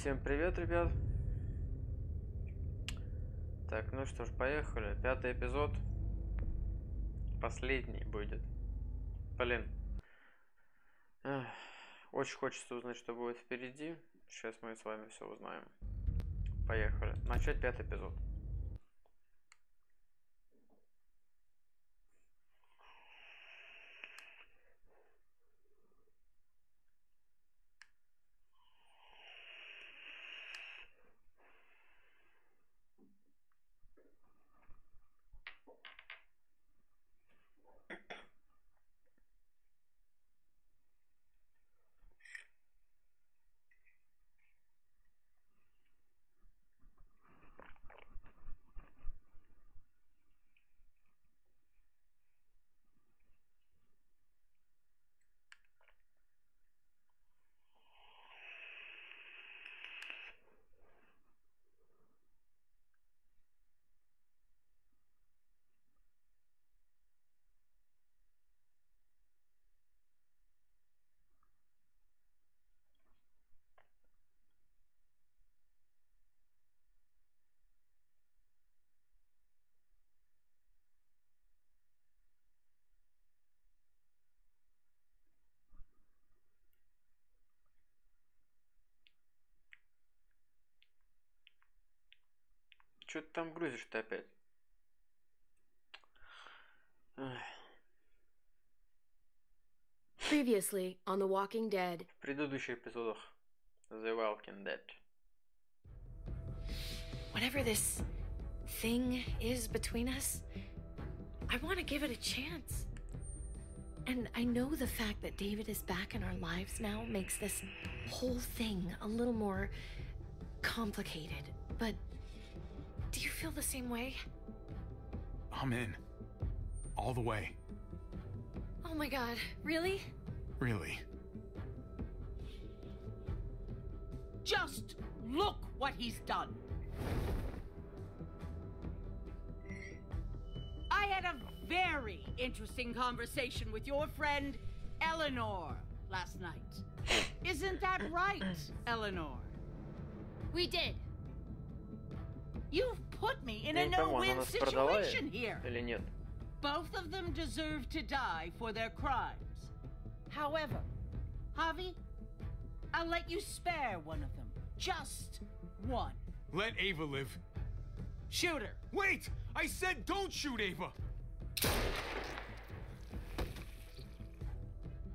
Всем привет, ребят. Так, ну что ж, поехали. 5-й эпизод. Последний будет. Блин. Очень хочется узнать, что будет впереди. Сейчас мы с вами все узнаем. Поехали. Начать 5-й эпизод. Чё ты там грузишь-то опять? Previously on The Walking Dead. В предыдущих эпизодах The Walking Dead. Whatever this thing is between us, I want to give it a chance. And I know the fact that David is back in our lives now makes this whole thing a little more complicated. But do you feel the same way? I'm in. All the way. Oh my god, really? Really. Just look what he's done. I had a very interesting conversation with your friend Eleanor last night. Isn't that right, Eleanor? We did. You've put me in Я a не пойму, она no-win нас продала situation here. или нет? Both of them deserve to die for their crimes. However, Javi, I'll let you spare one of them. Just one. Let Ava live. Shoot her. Wait! I said don't shoot Ava!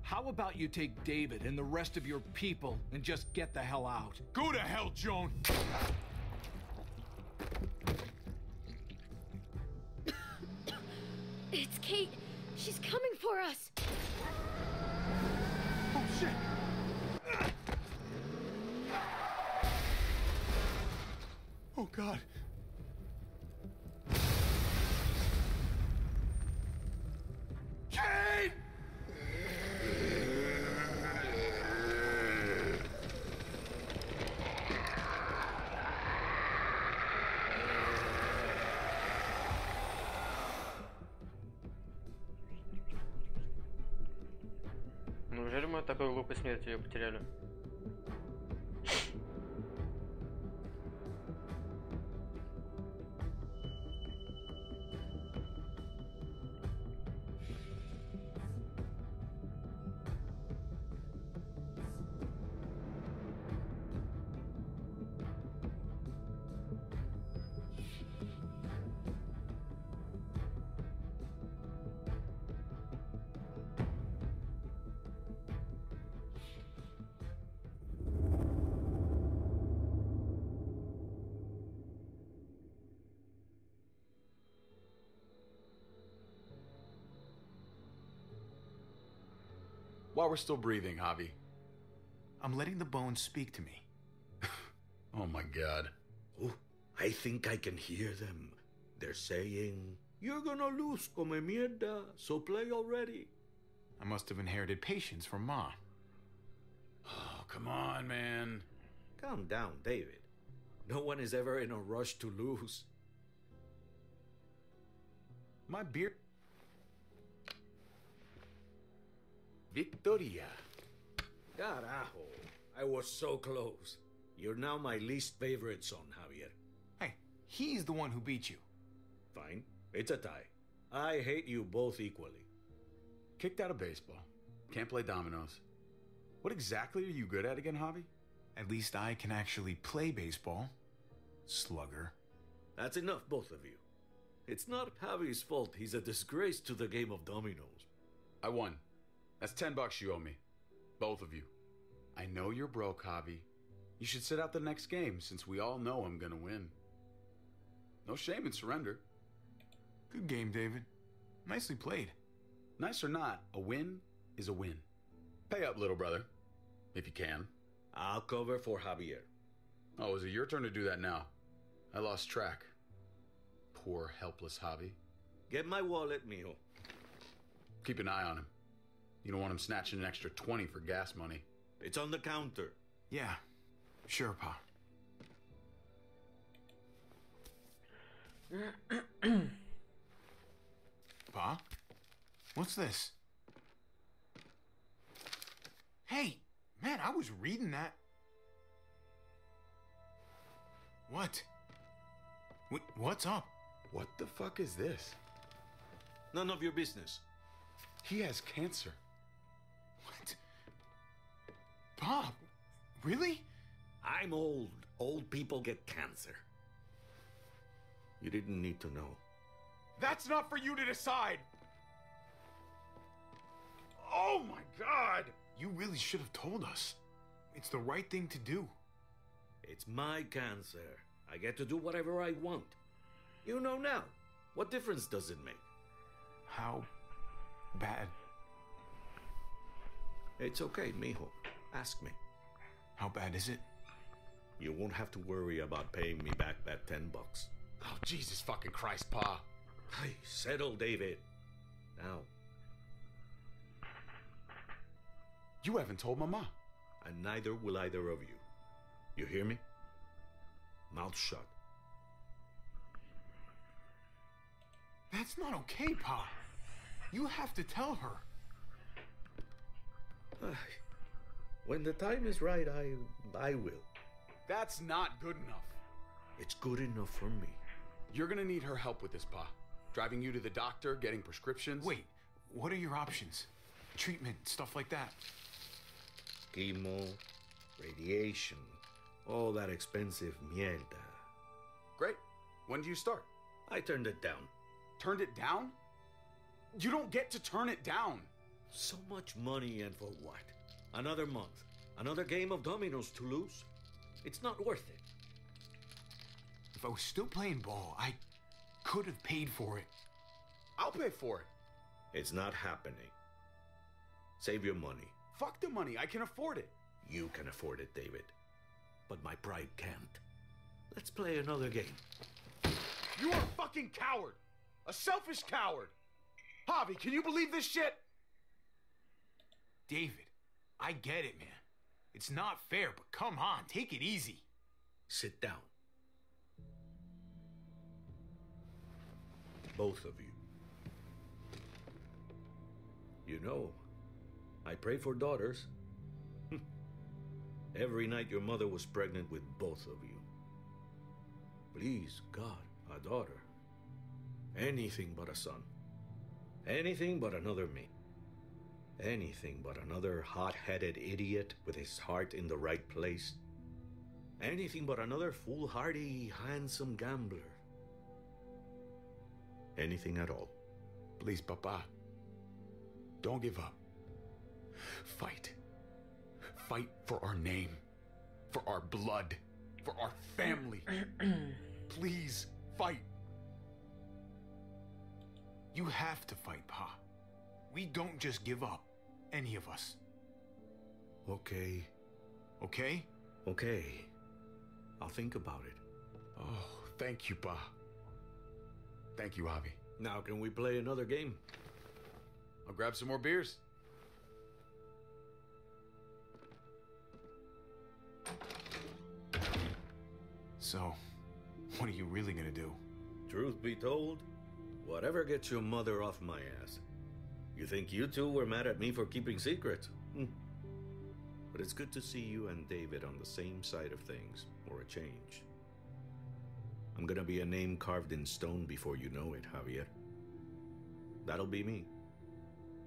How about you take David and the rest of your people and just get the hell out? Go to hell, Joan! It's Kate. She's coming for us. Oh, shit! Oh, God. Kate! Неужели мы от такой глупой смерти ее потеряли? While we're still breathing, Javi. I'm letting the bones speak to me. Oh my god. Oh, I think I can hear them. They're saying, "You're gonna lose, come mierda, so play already." I must have inherited patience from Ma. Oh, come on, man. Calm down, David. No one is ever in a rush to lose. My beard... Victoria. Carajo, I was so close. You're now my least favorite son, Javier. Hey, he's the one who beat you. Fine. It's a tie. I hate you both equally. Kicked out of baseball. Can't play dominoes. What exactly are you good at again, Javi? At least I can actually play baseball. Slugger. That's enough, both of you. It's not Javi's fault he's a disgrace to the game of dominoes. I won. That's $10 you owe me. Both of you. I know you're broke, Javi. You should sit out the next game, since we all know I'm gonna win. No shame in surrender. Good game, David. Nicely played. Nice or not, a win is a win. Pay up, little brother. If you can. I'll cover for Javier. Oh, is it your turn to do that now? I lost track. Poor, helpless Javi. Get my wallet, mijo. Keep an eye on him. You don't want him snatching an extra 20 for gas money. It's on the counter. Yeah, sure, Pa. Pa? What's this? Hey, man, I was reading that. What? What's up? What the fuck is this? None of your business. He has cancer. What? Pa, really? I'm old. Old people get cancer. You didn't need to know. That's not for you to decide. Oh my God! You really should have told us. It's the right thing to do. It's my cancer. I get to do whatever I want. You know now. What difference does it make? How bad? It's okay, mijo. Ask me. How bad is it? You won't have to worry about paying me back that $10. Oh, Jesus fucking Christ, Pa. Hey, settle, David. Now. You haven't told Mama. And neither will either of you. You hear me? Mouth shut. That's not okay, Pa. You have to tell her. When the time is right, I will. That's not good enough. It's good enough for me. You're gonna need her help with this, Pa. Driving you to the doctor, getting prescriptions. Wait, what are your options? Treatment, stuff like that. Chemo, radiation, all that expensive mierda. Great. When do you start? I turned it down. Turned it down? You don't get to turn it down. So much money, and for what? Another month. Another game of dominoes to lose? It's not worth it. If I was still playing ball, I could have paid for it. I'll pay for it. It's not happening. Save your money. Fuck the money. I can afford it. You can afford it, David. But my pride can't. Let's play another game. You are a fucking coward. A selfish coward. Javi, can you believe this shit? David, I get it, man. It's not fair, but come on, take it easy. Sit down. Both of you. You know, I pray for daughters. Every night your mother was pregnant with both of you. Please, God, a daughter. Anything but a son. Anything but another me. Anything but another hot-headed idiot with his heart in the right place. Anything but another foolhardy, handsome gambler. Anything at all. Please, Papa. Don't give up. Fight. Fight for our name. For our blood. For our family. Please, fight. You have to fight, Pa. We don't just give up. Any of us. Okay. Okay? Okay. I'll think about it. Oh, thank you, Pa. Thank you, Javi. Now can we play another game? I'll grab some more beers. So, what are you really gonna do? Truth be told, whatever gets your mother off my ass. You think you two were mad at me for keeping secrets? But it's good to see you and David on the same side of things, for a change. I'm gonna be a name carved in stone before you know it, Javier. That'll be me.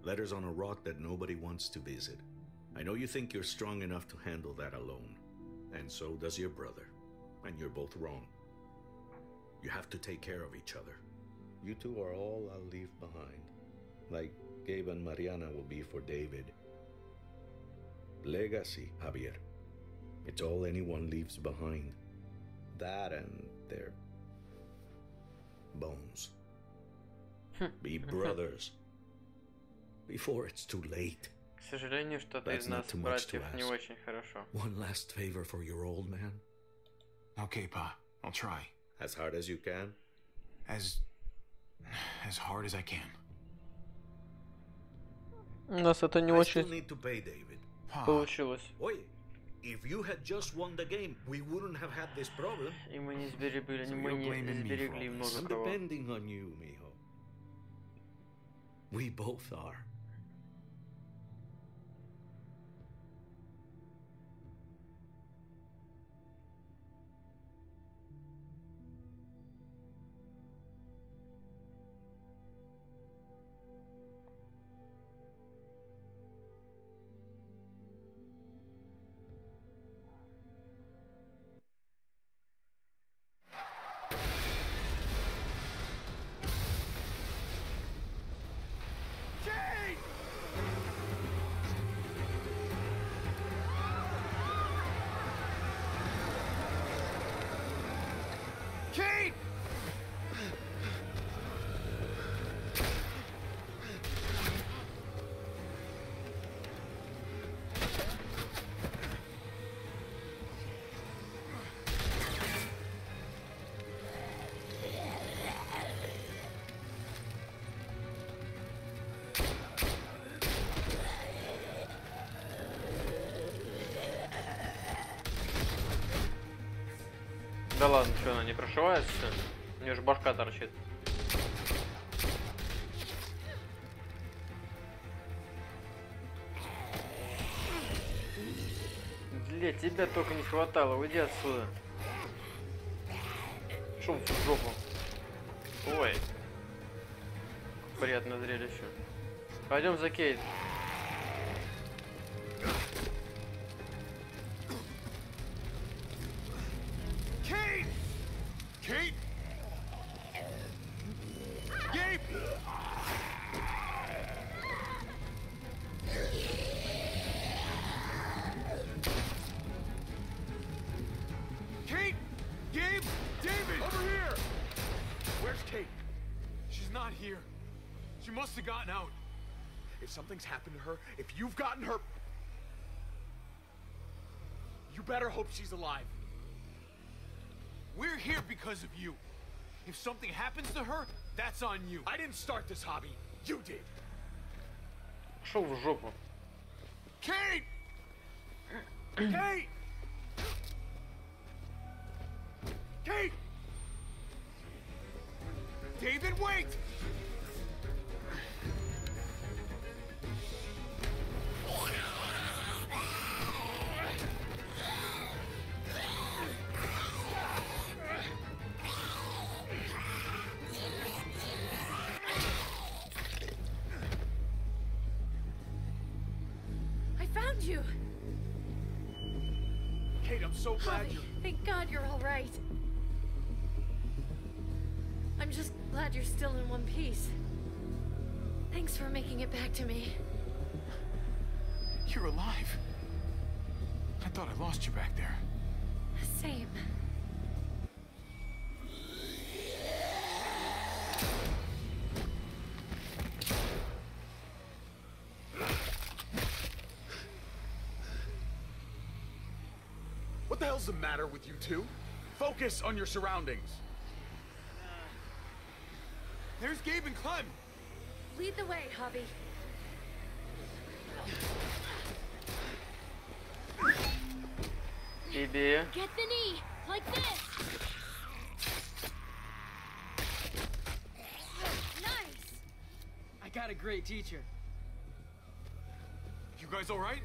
Letters on a rock that nobody wants to visit. I know you think you're strong enough to handle that alone. And so does your brother. And you're both wrong. You have to take care of each other. You two are all I'll leave behind. Like Gabe and Mariana will be for David. Legacy, Javier. It's all anyone leaves behind. That and their bones. Be brothers. Before it's too late. К сожалению, что-то из That's нас, not too much братьев, to не ask. очень хорошо. One last favor for your old man. Okay, Pa. I'll try. As hard as you can. As hard as I can. У нас это не I still очень need to pay David. Pa. получилось. Oi, if you had just won the game, we wouldn't have had this problem. И мы не сберегли, So мы you're не blaming me for сберегли all много I'm кого. depending on you, mijo. We both are. Kate! Да ладно, что она не прошивается? У нее же башка торчит. Для тебя только не хватало, уйди отсюда. Шум в жопу. Ой. Приятное зрелище. Пойдем за Кейт. Kate! Kate! Gabe! Kate! Gabe! David! Over here! Where's Kate? She's not here. She must have gotten out. If something's happened to her, if you've gotten her... You better hope she's alive. We're here because of you. If something happens to her, that's on you. I didn't start this hobby. You did. Шел в жопу. Kate! Kate! Kate! David, wait! I found you! Kate, I'm so glad Javi, you're... thank God you're all right. I'm just glad you're still in one piece. Thanks for making it back to me. You're alive. I thought I lost you back there. Same. What the hell's the matter with you two? Focus on your surroundings. There's Gabe and Clem. Lead the way, Javi. Тебе. Get the knee, like this. Nice. I got a great teacher. You guys all right?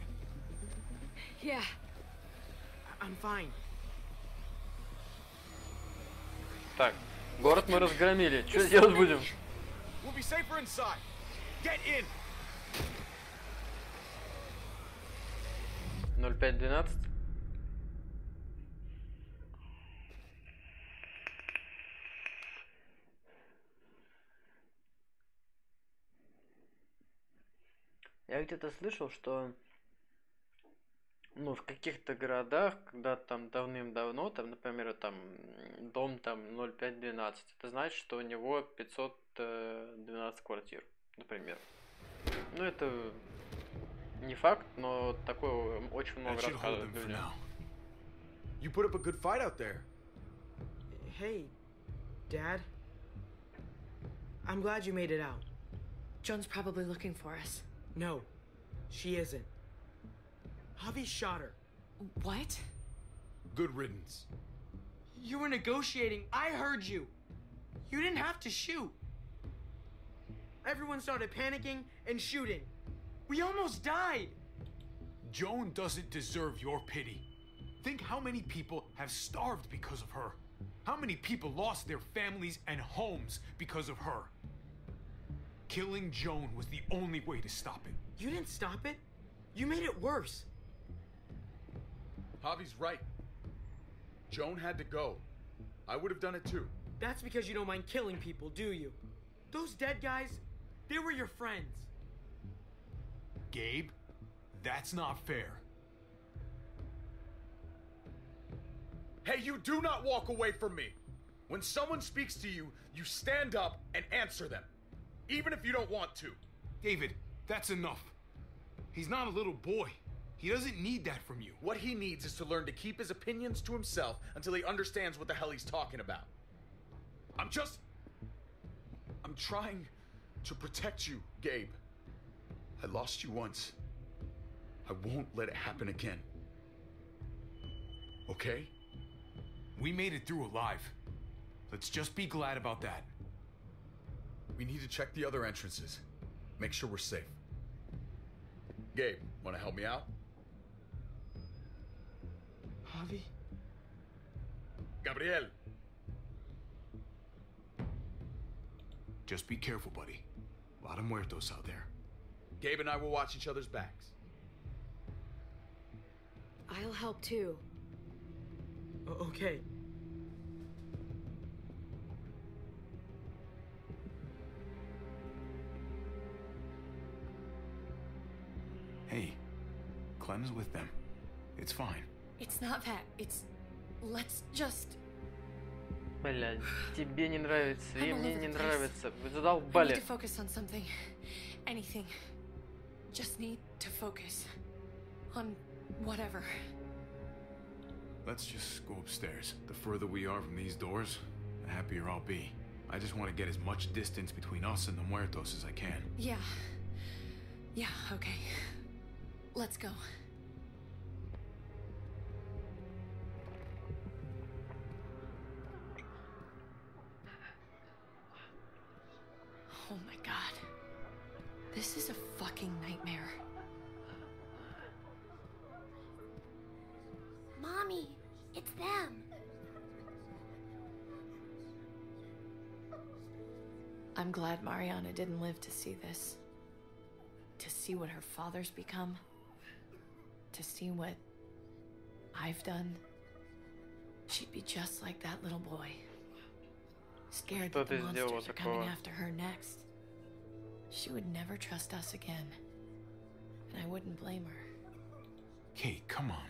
Yeah. I'm fine. Так, город мы разгромили. Что делать будем? We'll be safer inside. Get in. 0512. Я где-то слышал, что ну, в каких-то городах, когда там давным-давно, там, например, там дом там 0512, это значит, что у него 512 квартир, например. Ну, это не факт, но такое очень много рассказывают люди. You put up a good fight out there. Hey, Dad. I'm glad you made it out. Joan's probably looking for us. No, she isn't. Javi shot her. What? Good riddance. You were negotiating. I heard you. You didn't have to shoot. Everyone started panicking and shooting. We almost died. Joan doesn't deserve your pity. Think how many people have starved because of her. How many people lost their families and homes because of her. Killing Joan was the only way to stop it. You didn't stop it. You made it worse. Javi's right. Joan had to go. I would have done it too. That's because you don't mind killing people, do you? Those dead guys, they were your friends. Gabe, that's not fair. Hey, you do not walk away from me. When someone speaks to you, you stand up and answer them. Even if you don't want to. David, that's enough. He's not a little boy. He doesn't need that from you. What he needs is to learn to keep his opinions to himself until he understands what the hell he's talking about. I'm trying to protect you, Gabe. I lost you once. I won't let it happen again. Okay? We made it through alive. Let's just be glad about that. We need to check the other entrances. Make sure we're safe. Gabe, wanna help me out? Javi? Gabriel! Just be careful, buddy. A lot of muertos out there. Gabe and I will watch each other's backs. I'll help too. Okay. Hey, Clem's with them. It's fine. It's not that. It's... Let's just... Блядь, тебе не нравится, и I'm all мне over не the place. нравится. Вы I need задолбали. to focus on something. Anything. Just need to focus. On whatever. Let's just go upstairs. The further we are from these doors, the happier I'll be. I just want to get as much distance between us and the muertos as I can. Yeah. Yeah, okay. Let's go. Oh my god. This is a fucking nightmare. Mommy, it's them. I'm glad Mariana didn't live to see this. To see what her father's become. To see what I've done. She'd be just like that little boy. Scared that the monsters are coming after her next. She would never trust us again. And I wouldn't blame her. Kate, come on.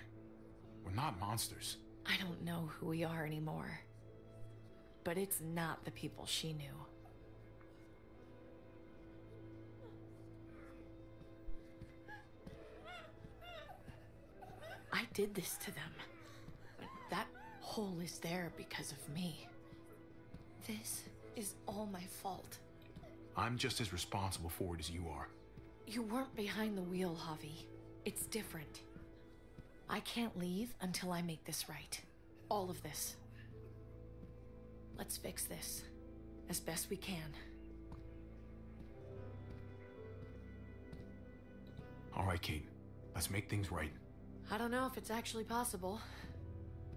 We're not monsters. I don't know who we are anymore. But it's not the people she knew. I did this to them. That hole is there because of me. This is all my fault. I'm just as responsible for it as you are. You weren't behind the wheel, Javi. It's different. I can't leave until I make this right. All of this. Let's fix this. As best we can. All right, Kate. Let's make things right. I don't know if it's actually possible,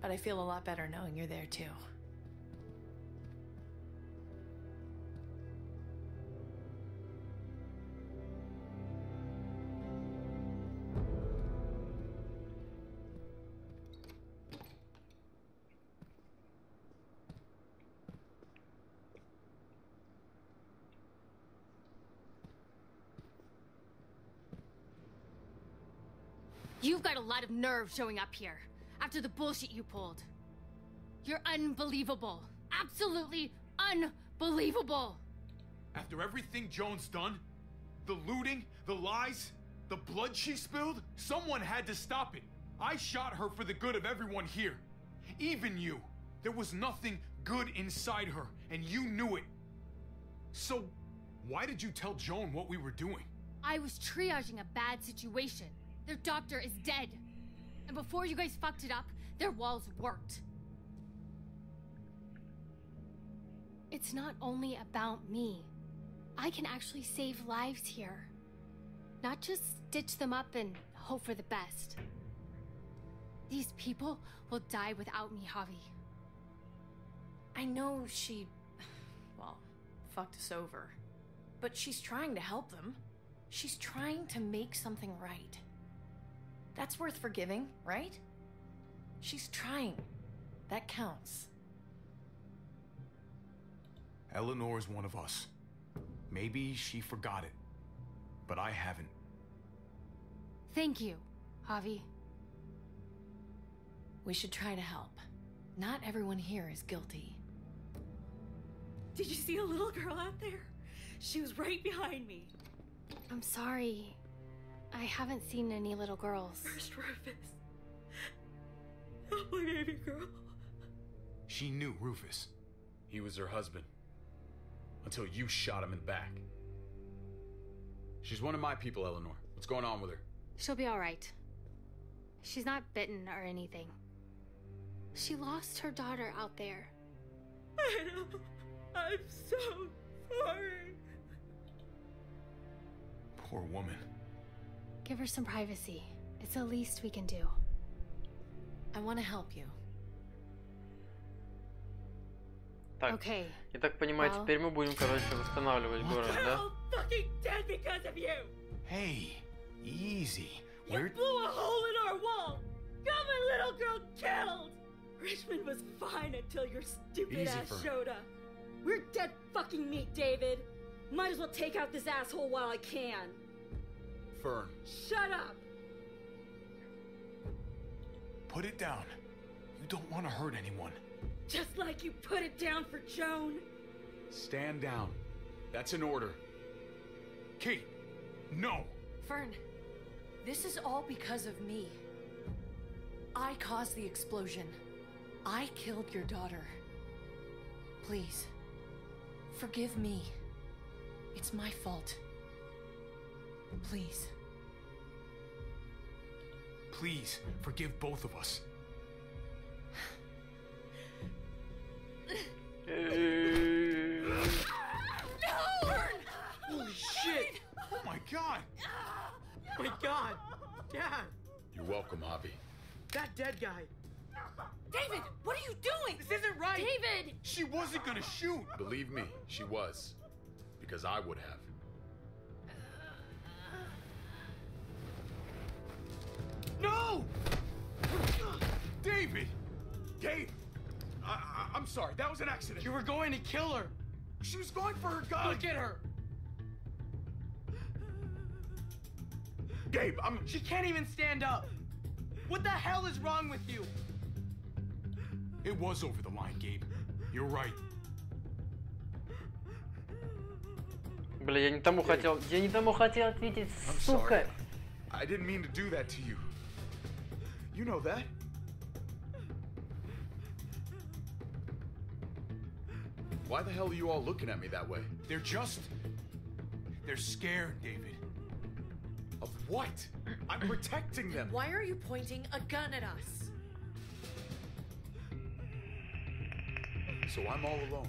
but I feel a lot better knowing you're there too. You've got a lot of nerve showing up here after the bullshit you pulled. You're unbelievable. Absolutely unbelievable. After everything Joan's done, the looting, the lies, the blood she spilled, someone had to stop it. I shot her for the good of everyone here. Even you. There was nothing good inside her, and you knew it. So, why did you tell Joan what we were doing? I was triaging a bad situation. Their doctor is dead. And before you guys fucked it up, their walls worked. It's not only about me. I can actually save lives here. Not just stitch them up and hope for the best. These people will die without me, Javi. I know she, well, fucked us over. But she's trying to help them. She's trying to make something right. That's worth forgiving, right? She's trying. That counts. Eleanor's one of us. Maybe she forgot it, but I haven't. Thank you, Javi. We should try to help. Not everyone here is guilty. Did you see a little girl out there? She was right behind me. I'm sorry. I haven't seen any little girls. First Rufus. Oh, my baby girl. She knew Rufus. He was her husband. Until you shot him in the back. She's one of my people, Eleanor. What's going on with her? She'll be all right. She's not bitten or anything. She lost her daughter out there. I know. I'm so sorry. Poor woman. Give her some privacy. It's the least we can do. I want to help you. Так, Okay. я так понимаю, Well. теперь мы будем, короче, восстанавливать город, They're да? all fucking dead because of you. Hey, easy. You blew a hole in our wall. Got my little girl killed. Richmond was fine until your stupid Easy, ass Fern. showed up. We're dead fucking meat, David. Might as well take out this asshole while I can. Fern. Shut up. Put it down. You don't want to hurt anyone. Just like you put it down for Joan. Stand down. That's an order. Kate, no. Fern, this is all because of me. I caused the explosion. I killed your daughter. Please, forgive me. It's my fault. Please. Please, forgive both of us. No! Holy shit! Oh my god! My God! Dad! You're welcome, Javi. That dead guy! David, what are you doing? This isn't right! David! She wasn't gonna shoot! Believe me, she was. Because I would have. No! David! Gabe! I'm sorry, that was an accident. You were going to kill her! She was going for her gun! Look at her! Gabe, She can't even stand up! What the hell is wrong with you? It was over the line, Gabe. You're right. Бля, я не тому хотел ответить, I'm сука. sorry. I didn't mean to do that to you. You know that. Why the hell are you all looking at me that way? They're scared, David. Of what? I'm protecting them. Why are you pointing a gun at us? So I'm all alone.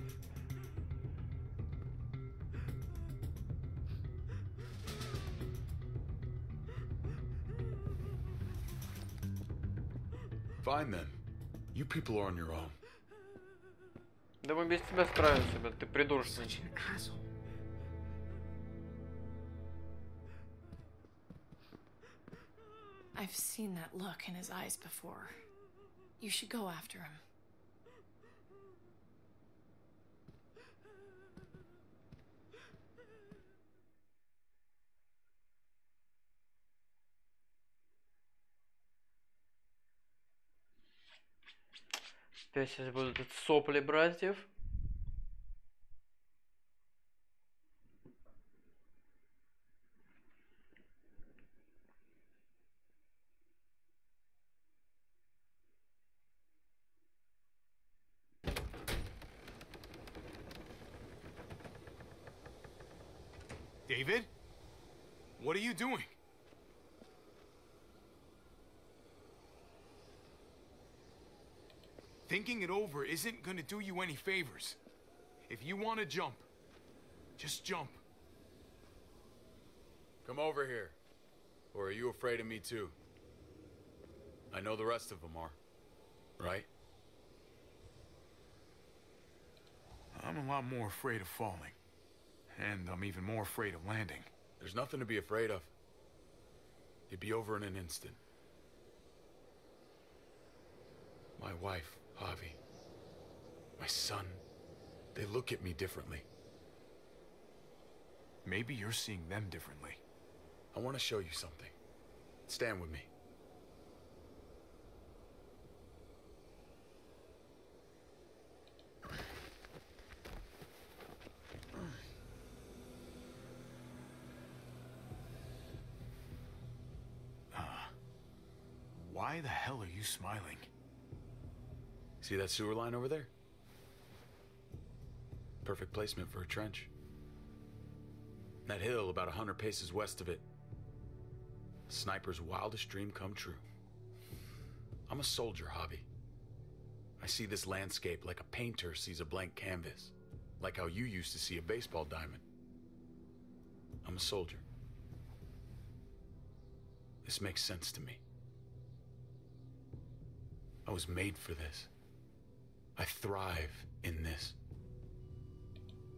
Fine then. You people are on your own. Да мы без тебя справимся, блядь, ты придурочный. I've seen that look in his eyes before. You should go after him. Опять сейчас будут сопли братьев. David? What are you doing? Thinking it over isn't gonna do you any favors. If you want to jump, just jump. Come over here. Or are you afraid of me too? I know the rest of them are. Right? I'm a lot more afraid of falling. And I'm even more afraid of landing. There's nothing to be afraid of. It'd be over in an instant. My wife, Javi. My son. They look at me differently. Maybe you're seeing them differently. I want to show you something. Stand with me. Why the hell are you smiling? See that sewer line over there? Perfect placement for a trench. That hill about 100 paces west of it. A sniper's wildest dream come true. I'm a soldier, Javi. I see this landscape like a painter sees a blank canvas. Like how you used to see a baseball diamond. I'm a soldier. This makes sense to me. I was made for this. I thrive in this.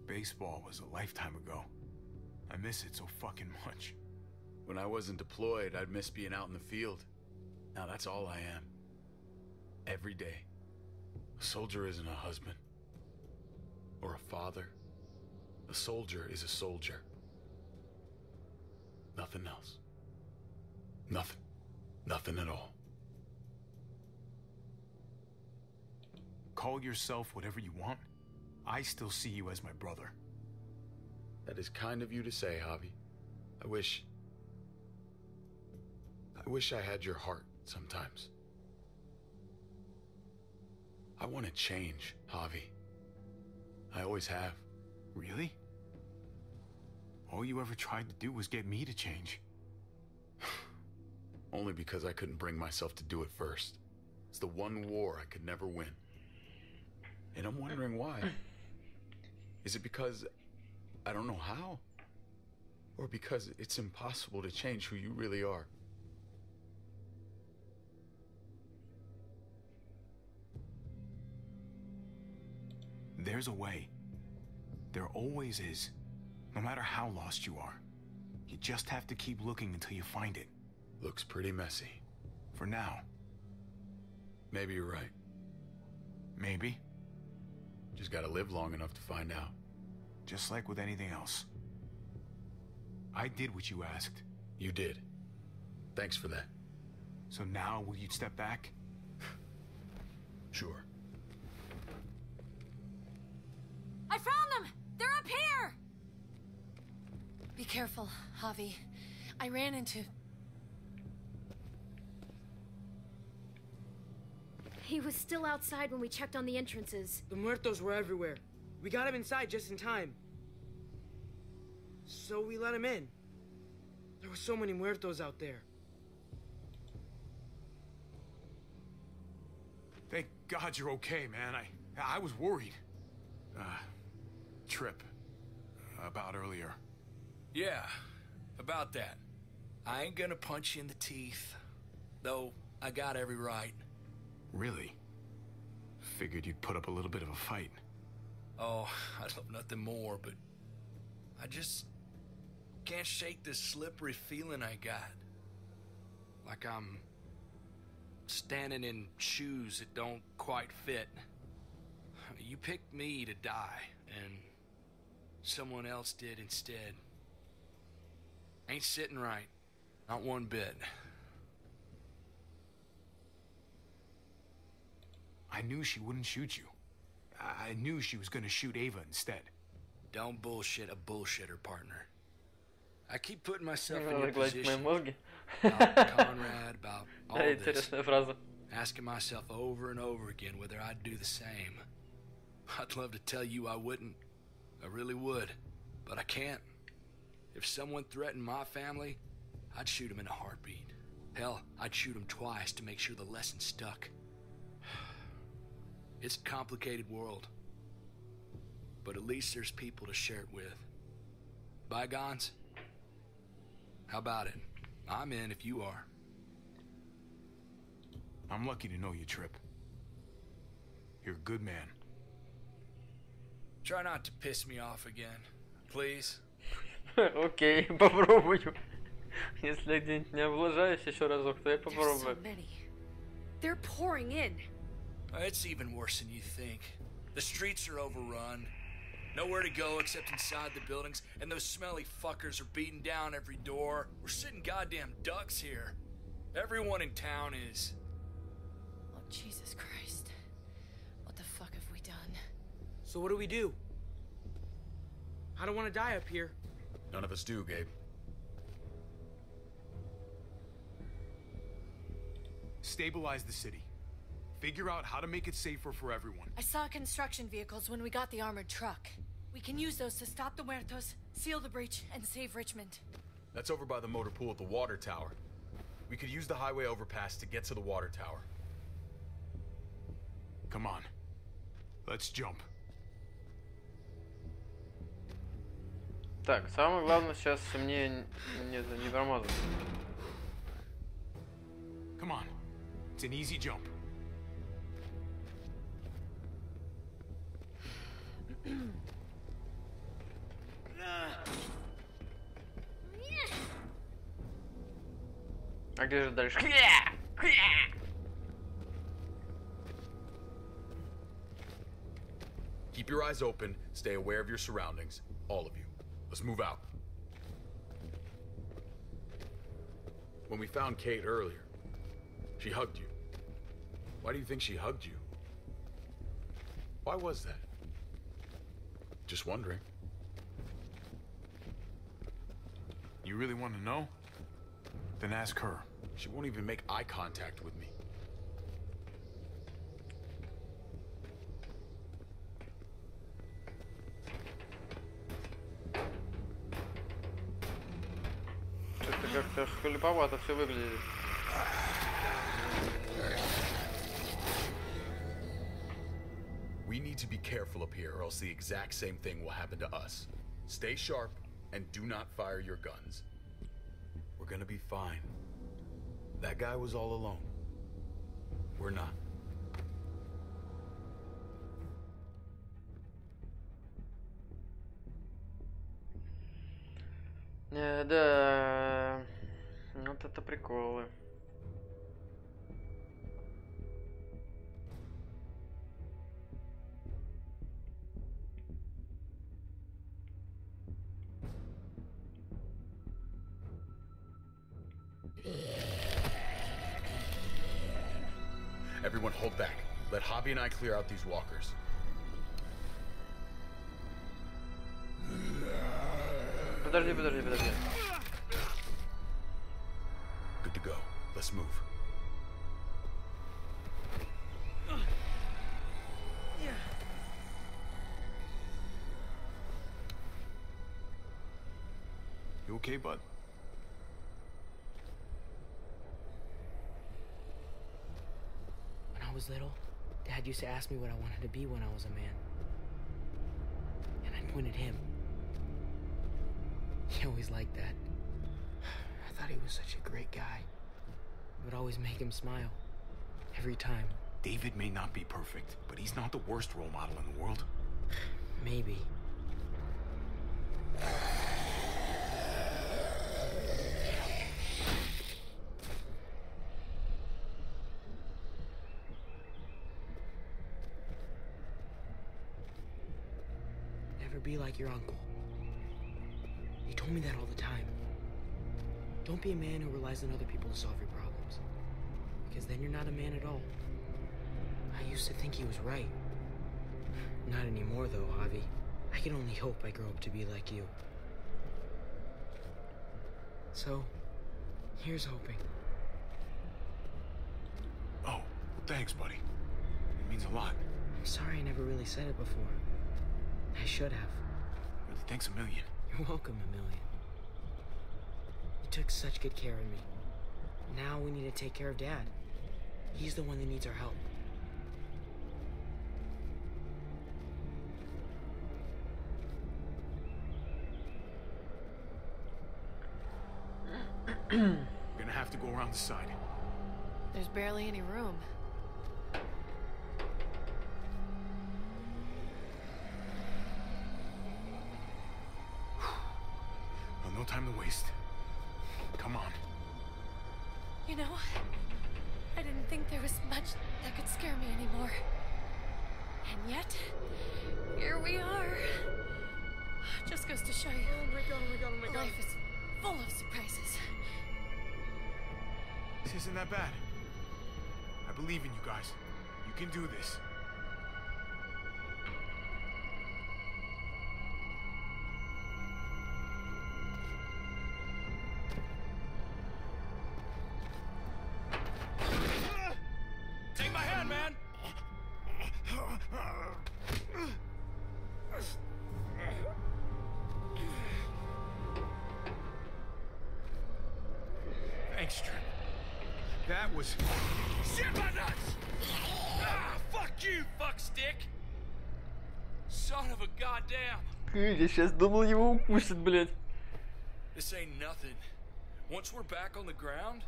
Baseball was a lifetime ago. I miss it so fucking much. When I wasn't deployed, I'd miss being out in the field. Now that's all I am. Every day. A soldier isn't a husband. Or a father. A soldier is a soldier. Nothing else. Nothing. Nothing at all. Call yourself whatever you want. I still see you as my brother. That is kind of you to say, Javi. I wish I had your heart sometimes. I want to change, Javi. I always have. Really? All you ever tried to do was get me to change. Only because I couldn't bring myself to do it first. It's the one war I could never win. And I'm wondering why. Is it because I don't know how? Or because it's impossible to change who you really are? There's a way. There always is. No matter how lost you are. You just have to keep looking until you find it. Looks pretty messy. For now. Maybe you're right. Maybe. Just gotta live long enough to find out. Just like with anything else. I did what you asked. You did. Thanks for that. So now, will you step back? Sure. I found them! They're up here! Be careful, Javi. I ran into... He was still outside when we checked on the entrances. The muertos were everywhere. We got him inside just in time. So we let him in. There were so many muertos out there. Thank God you're okay, man. I was worried. Trip. About earlier. Yeah, about that. I ain't gonna punch you in the teeth. Though, I got every right. Really? Figured you'd put up a little bit of a fight. Oh, I'd love nothing more, but I just can't shake this slippery feeling I got. Like I'm standing in shoes that don't quite fit. You picked me to die, and someone else did instead. Ain't sitting right. Not one bit. I knew she wouldn't shoot you. I knew she was gonna shoot Ava instead. Don't bullshit a bullshitter, partner. I keep putting myself in your position. About Conrad, about all this. Asking myself over and over again whether I'd do the same. I'd love to tell you I wouldn't. I really would. But I can't. If someone threatened my family, I'd shoot him in a heartbeat. Hell, I'd shoot him twice to make sure the lesson stuck. It's a complicated world. But at least there's people to share it with. Bygones? How about it? I'm in if you are. I'm lucky to know you, Trip. You're a good man. Try not to piss me off again, please. Окей, попробую. Если я где-нибудь не облажаюсь еще разок, то я попробую. They're pouring in. It's even worse than you think. The streets are overrun. Nowhere to go except inside the buildings, and those smelly fuckers are beating down every door. We're sitting goddamn ducks here. Everyone in town is. Oh, Jesus Christ. What the fuck have we done? So what do we do? I don't want to die up here. None of us do, Gabe. Stabilize the city. Figure out how to make it safer for everyone. I saw construction vehicles when we got the armored truck. We can use those to stop the muertos, seal the breach, and save Richmond. That's over by the motor pool at the water tower. We could use the highway overpass to get to the water tower. Come on. Let's jump. Так, самое главное сейчас мне не промазать. Come on. It's an easy jump. А где же дальше? Keep your eyes open, stay aware of your surroundings, all of you. Let's move out. When we found Kate earlier, she hugged you. Why do you think she hugged you? Why was that? Just wondering. You really want to know? Then ask her. She won't even make eye contact with me. Это как-то халиповато все выглядит. We need to be careful up here or else the exact same thing will happen to us. Stay sharp and do not fire your guns. We're gonna be fine. That guy was all alone. We're not. Да, вот это приколы. Everyone hold back. Let Javi and I clear out these walkers. Подожди. Good to go. Let's move. You okay, bud? When I was little, Dad used to ask me what I wanted to be when I was a man. And I'd point at him. He always liked that. I thought he was such a great guy. It would always make him smile. Every time. David may not be perfect, but he's not the worst role model in the world. Maybe. Never be like your uncle. He told me that all the time. Don't be a man who relies on other people to solve your problems. Because then you're not a man at all. I used to think he was right. Not anymore, though, Javi. I can only hope I grow up to be like you. So, here's hoping. Oh, well, thanks, buddy. It means a lot. I'm sorry I never really said it before. I should have. Really, thanks a million. You're welcome, a million. You took such good care of me. Now we need to take care of Dad. He's the one that needs our help. We're gonna have to go around the side. There's barely any room. Well, no time to waste. Come on. You know, I didn't think there was much that could scare me anymore. And yet, here we are. Just goes to show you. Oh my god, oh my god, oh my god. Life is full of surprises. This isn't that bad. I believe in you guys. You can do this. Take my hand, man! Thanks, Trip. That was... Shit my nuts! Ah, fuck you, fuckstick! Son of a goddamn! Я сейчас думал, его укусит, блядь. This ain't nothing. Once we're back on the ground,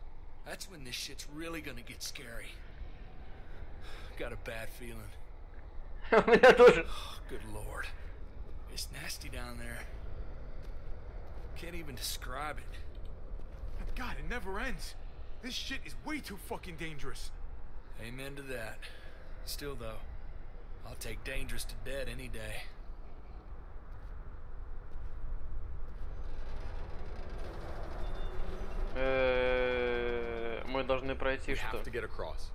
that's when this shit's really gonna get scary. Got a bad feeling. У меня тоже. Good lord. It's nasty down there. Can't even describe it. God, it never ends. This shit is way too fucking dangerous. Amen to that. Still, though, I'll take dangerous to dead any day. Мы должны пройти что? Have to get across.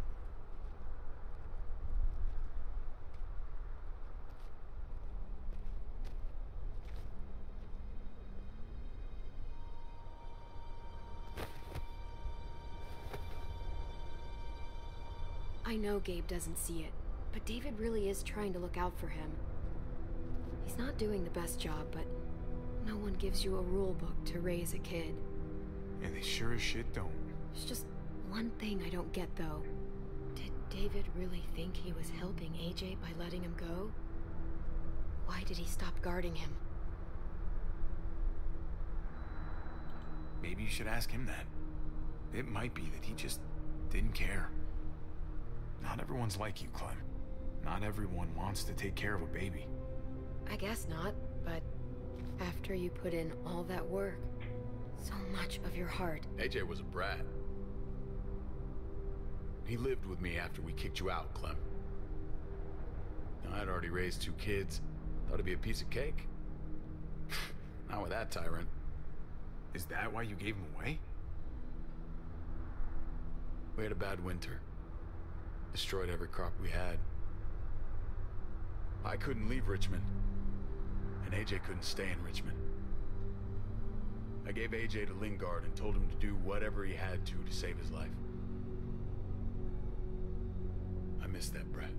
I know Gabe doesn't see it, but David really is trying to look out for him. He's not doing the best job, but no one gives you a rule book to raise a kid. And they sure as shit don't. There's just one thing I don't get, though. Did David really think he was helping AJ by letting him go? Why did he stop guarding him? Maybe you should ask him that. It might be that he just didn't care. Not everyone's like you, Clem. Not everyone wants to take care of a baby. I guess not, but after you put in all that work, so much of your heart. AJ was a brat. He lived with me after we kicked you out, Clem. I'd already raised 2 kids. Thought it'd be a piece of cake. Not with that tyrant. Is that why you gave him away? We had a bad winter. Destroyed every crop we had. I couldn't leave Richmond. And AJ couldn't stay in Richmond. I gave AJ to Lingard and told him to do whatever he had to save his life. I miss that brat.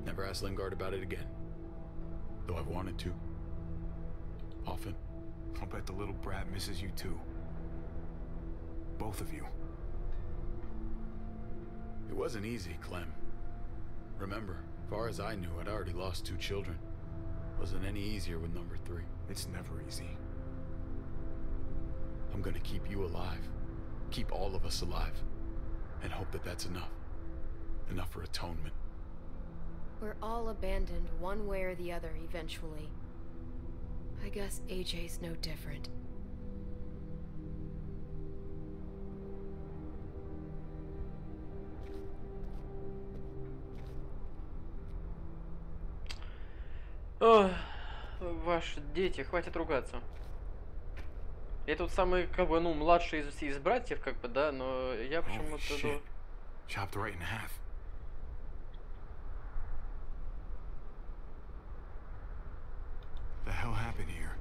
Never asked Lingard about it again. Though I've wanted to. Often. I'll bet the little brat misses you too. Both of you. It wasn't easy, Clem. Remember, far as I knew, I'd already lost 2 children. Wasn't any easier with number 3. It's never easy. I'm gonna keep you alive. keep all of us alive. And hope that that's enough. Enough for atonement. We're all abandoned one way or the other eventually. I guess AJ's no different. Ох, ваши дети, хватит ругаться. Я тут самый, как бы, ну, младший из братьев, как бы, да, но я почему-то... Chopped right in half. The hell happened here?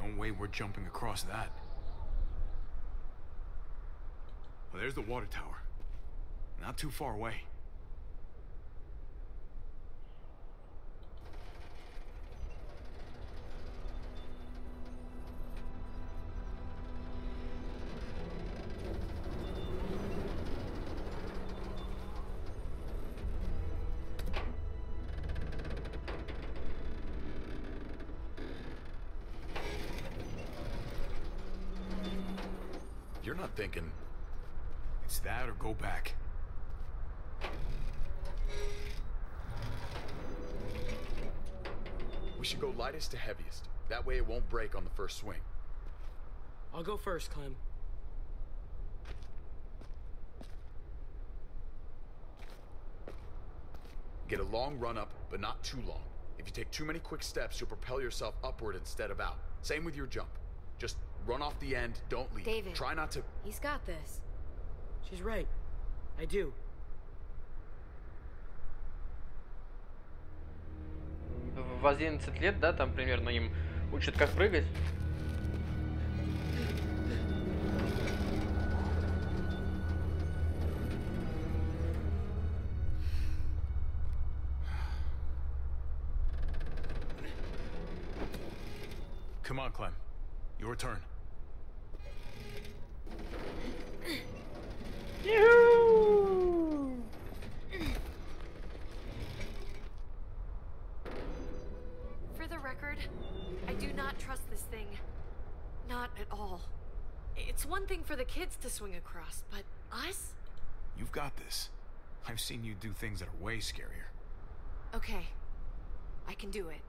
No way we're jumping across that. Well, there's the water tower. Not too far away. You're not thinking... It's that or go back. We should go lightest to heaviest. That way it won't break on the first swing. I'll go first, Clem. Get a long run up, but not too long. If you take too many quick steps, you'll propel yourself upward instead of out. Same with your jump. Just run off the end, don't leave. David. Try not to... He's got this. She's right. I do. В 11 лет, да, там примерно им учат, как прыгать. Come on, Clem. Your turn. For the record, I do not trust this thing. Not at all. It's one thing for the kids to swing across, but us? You've got this. I've seen you do things that are way scarier. Okay. I can do it.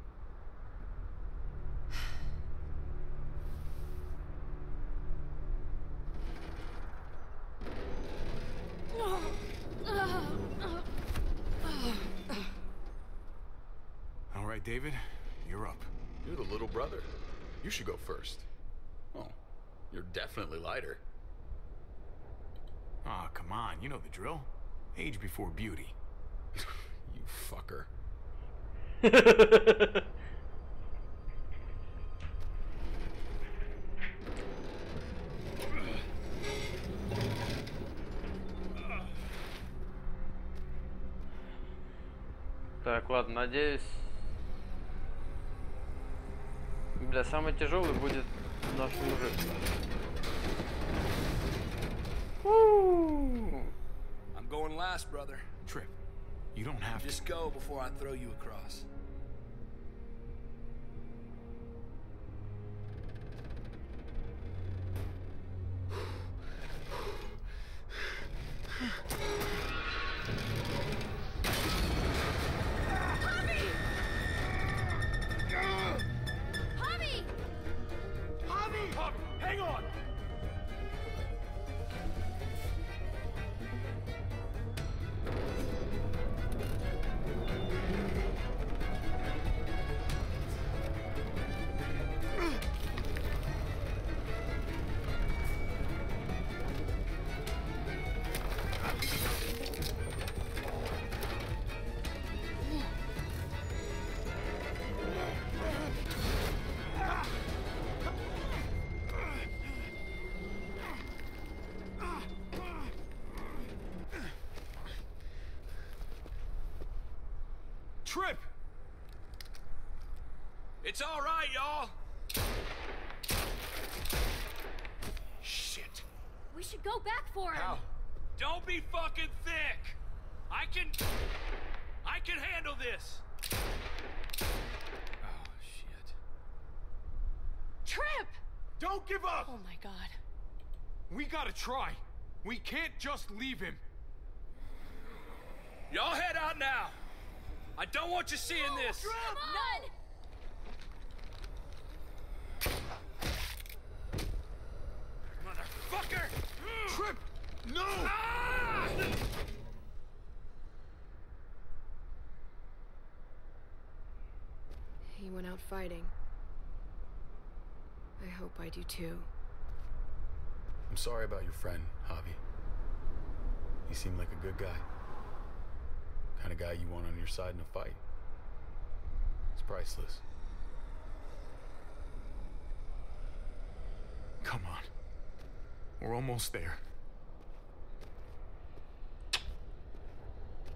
All right, David, you're up. You're the little brother. You should go first. Oh, you're definitely lighter. Aw, come on, you know the drill. Age before beauty. You fucker. Так, ладно, надеюсь... Бля, самый тяжелый будет наш мужик. I'm going last, brother. Trip, you don't have Just to. go before I throw you across. Hang on! Trip! It's all right, y'all. Shit. We should go back for him. How? Don't be fucking thick. I can handle this. Oh, shit. Trip! Don't give up! Oh my god. We gotta try. We can't just leave him. Y'all head out now. I don't want you seeing this. Come on! Motherfucker! Trip! No! Ah! He went out fighting. I hope I do too. I'm sorry about your friend, Javi. He seemed like a good guy. Kind of guy you want on your side in a fight. It's priceless. Come on. We're almost there.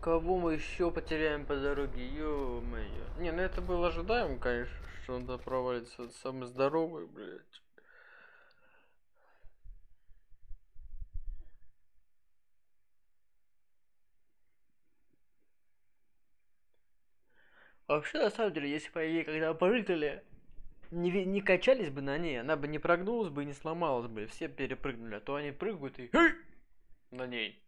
Кого мы еще потеряем по дороге? Ё-моё. Не, ну это было ожидаемо, конечно, что он провалится. Самый здоровый, блядь. Вообще, на самом деле, если бы они когда прыгнули, не качались бы на ней, она бы не прогнулась бы и не сломалась бы, все перепрыгнули, а то они прыгают и на ней.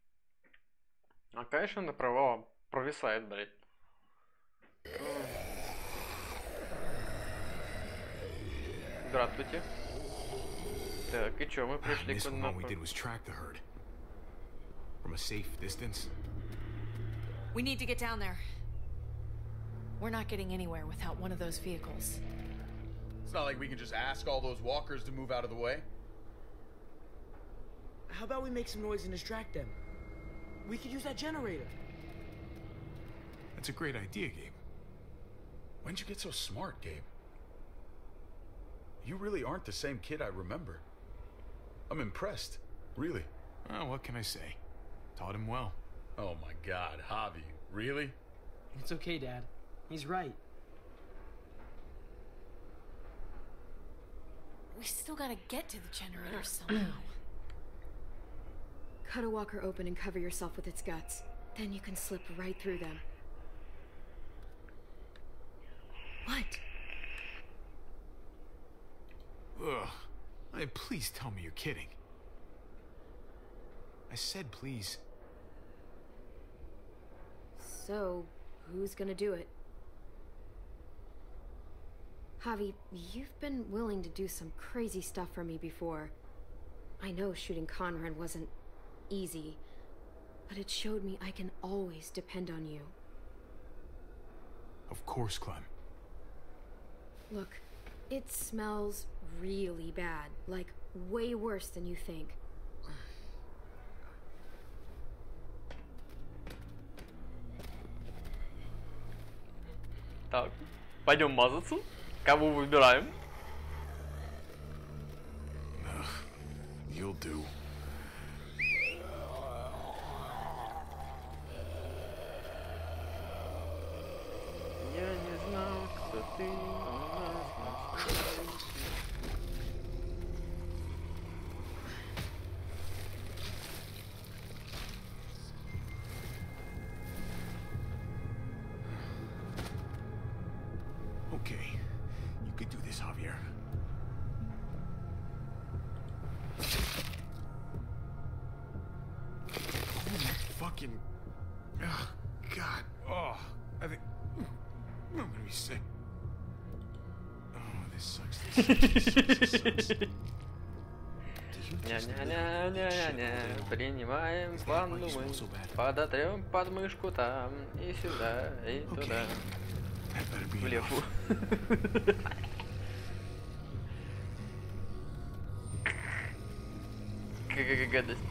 А, конечно, на провалом провисает, блядь. Здравствуйте. Так, и чё, мы пришли к All we did was track the herd. From a safe distance. We need to get down there. We're not getting anywhere without one of those vehicles. It's not like we can just ask all those walkers to move out of the way. How about we make some noise and distract them? We could use that generator. That's a great idea, Gabe. When'd you get so smart, Gabe? You really aren't the same kid I remember. I'm impressed, really. Oh, what can I say? Taught him well. Oh my God, Javi, really? It's okay, Dad. He's right. We still gotta get to the generator somehow. Cut a walker open and cover yourself with its guts. Then you can slip right through them. What? Ugh. Hey, please tell me you're kidding. I said please. So, who's gonna do it? Javi, you've been willing to do some crazy stuff for me before. I know shooting Conrad wasn't easy, but it showed me I can always depend on you. Of course, Clem. Look, it smells really bad, like way worse than you think. Так, пойдем мазаться. Кого выбираем? You'll do. Я не знал, кто ты, Okay, you could do this, Javier. Fucking... Oh, God. Oh, I think... I'm gonna be sick. Oh, this sucks. This sucks. Ня-ня-ня-ня-ня-ня. Принимаем ванну мы. Подотрем подмышку там и сюда, и туда. В леву. Какая гадость.